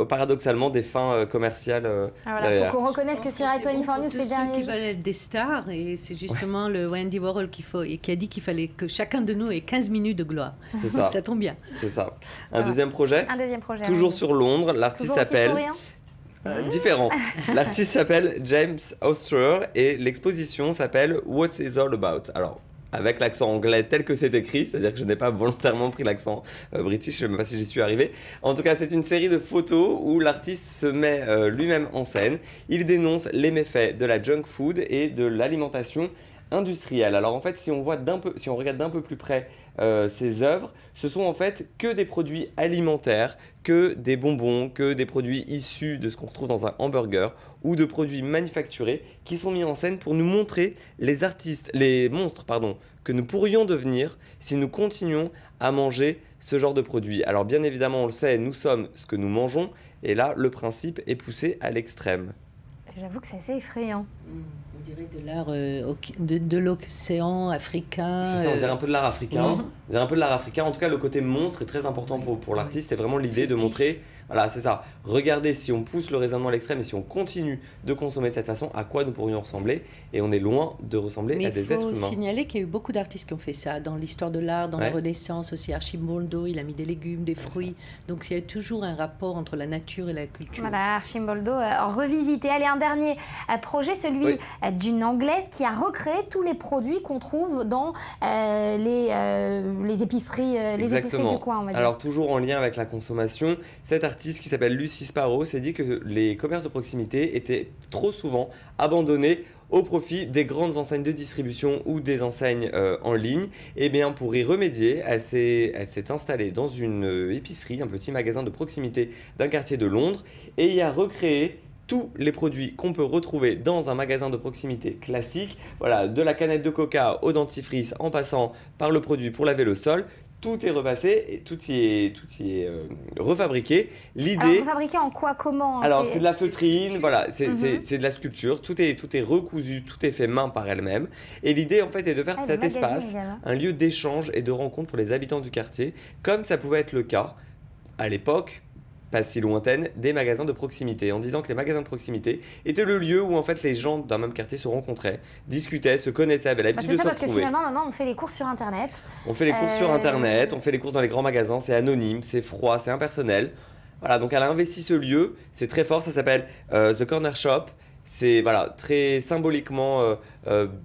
paradoxalement des fins commerciales. Il faut qu'on reconnaisse que sur i24 News, ces derniers qui veulent être des stars, et c'est justement le Andy Warhol qui a dit qu'il fallait que chacun de nous ait 15 minutes de gloire. C'est ça. Ça tombe bien. C'est ça. Un deuxième projet. Toujours sur Londres. L'artiste s'appelle... différent. L'artiste s'appelle James Oster et l'exposition s'appelle What It's All About. Alors, avec l'accent anglais tel que c'est écrit, c'est-à-dire que je n'ai pas volontairement pris l'accent british, je ne sais même pas si j'y suis arrivé. En tout cas, c'est une série de photos où l'artiste se met lui-même en scène. Il dénonce les méfaits de la junk food et de l'alimentation industrielle. Alors en fait, si on regarde d'un peu plus près ces œuvres, ce sont en fait que des produits alimentaires, que des bonbons, que des produits issus de ce qu'on retrouve dans un hamburger ou de produits manufacturés qui sont mis en scène pour nous montrer les monstres que nous pourrions devenir si nous continuons à manger ce genre de produits. Alors bien évidemment, on le sait, nous sommes ce que nous mangeons et là, le principe est poussé à l'extrême. J'avoue que c'est assez effrayant. On dirait de l'art de l'océan africain. C'est ça, on dirait un peu de l'art africain. On dirait un peu de l'art africain. En tout cas, le côté monstre est très important pour l'artiste. C'est vraiment l'idée de montrer, voilà, c'est ça. Regardez, si on pousse le raisonnement à l'extrême et si on continue de consommer de cette façon, à quoi nous pourrions ressembler? Et on est loin de ressembler à des êtres humains. Il faut signaler qu'il y a eu beaucoup d'artistes qui ont fait ça dans l'histoire de l'art, dans la Renaissance aussi. Archimboldo, il a mis des légumes, des fruits. Donc il y a toujours un rapport entre la nature et la culture. Voilà, Archimboldo revisité. Allez, un dernier projet, celui d'une Anglaise qui a recréé tous les produits qu'on trouve dans les épiceries, du coin, on va dire. Alors toujours en lien avec la consommation, cette artiste qui s'appelle Lucy Sparrow s'est dit que les commerces de proximité étaient trop souvent abandonnés au profit des grandes enseignes de distribution ou des enseignes en ligne. Et bien pour y remédier, elle s'est installée dans une épicerie, un petit magasin de proximité d'un quartier de Londres, et y a recréé tous les produits qu'on peut retrouver dans un magasin de proximité classique. Voilà, de la canette de coca au dentifrice en passant par le produit pour laver le sol. Tout est repassé et tout y est refabriqué. Alors, refabriqué en quoi? Comment? Alors, c'est de la feutrine, voilà, c'est de la sculpture. Tout est recousu, tout est fait main par elle-même. Et l'idée, en fait, est de faire de cet espace un lieu d'échange et de rencontre pour les habitants du quartier, comme ça pouvait être le cas à l'époque, pas si lointaine, des magasins de proximité, en disant que les magasins de proximité étaient le lieu où en fait les gens d'un même quartier se rencontraient, discutaient, se connaissaient, avaient l'habitude de se retrouver. C'est ça, parce que finalement maintenant on fait les courses sur Internet. On fait les courses sur Internet, on fait les courses dans les grands magasins, c'est anonyme, c'est froid, c'est impersonnel. Voilà, donc elle a investi ce lieu, c'est très fort, ça s'appelle The Corner Shop. C'est voilà, très symboliquement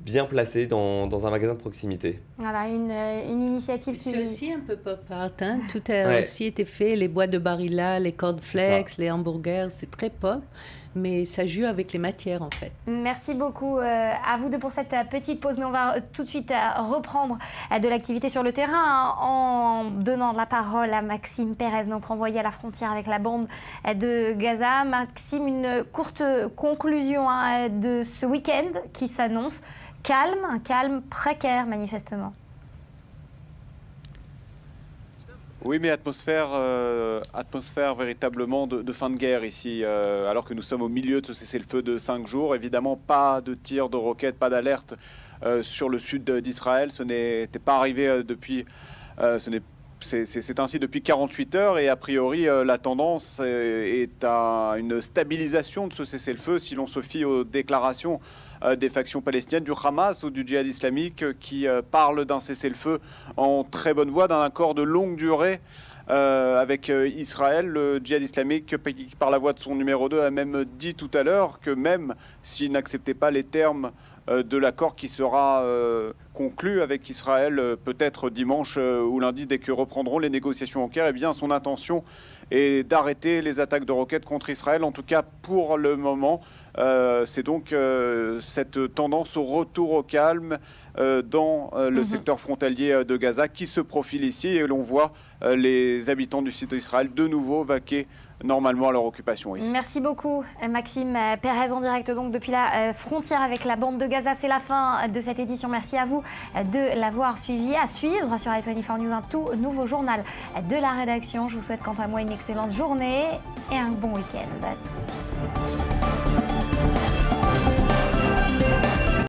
bien placé dans un magasin de proximité. Voilà, une initiative qui... C'est aussi un peu pop art, hein. Tout a aussi été fait, les boîtes de Barilla, les cornflakes, les hamburgers, c'est très pop, mais ça joue avec les matières en fait. Merci beaucoup à vous deux pour cette petite pause, mais on va tout de suite reprendre de l'activité sur le terrain en donnant la parole à Maxime Pérez, notre envoyé à la frontière avec la bande de Gaza. Maxime, une courte conclusion de ce week-end qui s'annonce calme, un calme précaire manifestement. Oui, mais atmosphère véritablement de fin de guerre ici, alors que nous sommes au milieu de ce cessez-le-feu de 5 jours. Évidemment, pas de tirs de roquettes, pas d'alerte sur le sud d'Israël. Ce n'était pas arrivé depuis... C'est ainsi depuis 48 heures et a priori la tendance est à une stabilisation de ce cessez-le-feu si l'on se fie aux déclarations des factions palestiniennes, du Hamas ou du djihad islamique qui parlent d'un cessez-le-feu en très bonne voie, d'un accord de longue durée avec Israël. Le djihad islamique, par la voix de son numéro 2, a même dit tout à l'heure que même s'il n'acceptait pas les termes de l'accord qui sera conclu avec Israël peut-être dimanche ou lundi dès que reprendront les négociations en Caire, eh bien son intention est d'arrêter les attaques de roquettes contre Israël. En tout cas pour le moment, c'est donc cette tendance au retour au calme dans le secteur frontalier de Gaza qui se profile ici et l'on voit les habitants du site d'Israël de nouveau vaquer normalement à leur occupation ici. Merci beaucoup Maxime Pérez en direct donc depuis la frontière avec la bande de Gaza. C'est la fin de cette édition. Merci à vous de l'avoir suivi. À suivre sur i24 News un tout nouveau journal de la rédaction. Je vous souhaite quant à moi une excellente journée et un bon week-end à tous.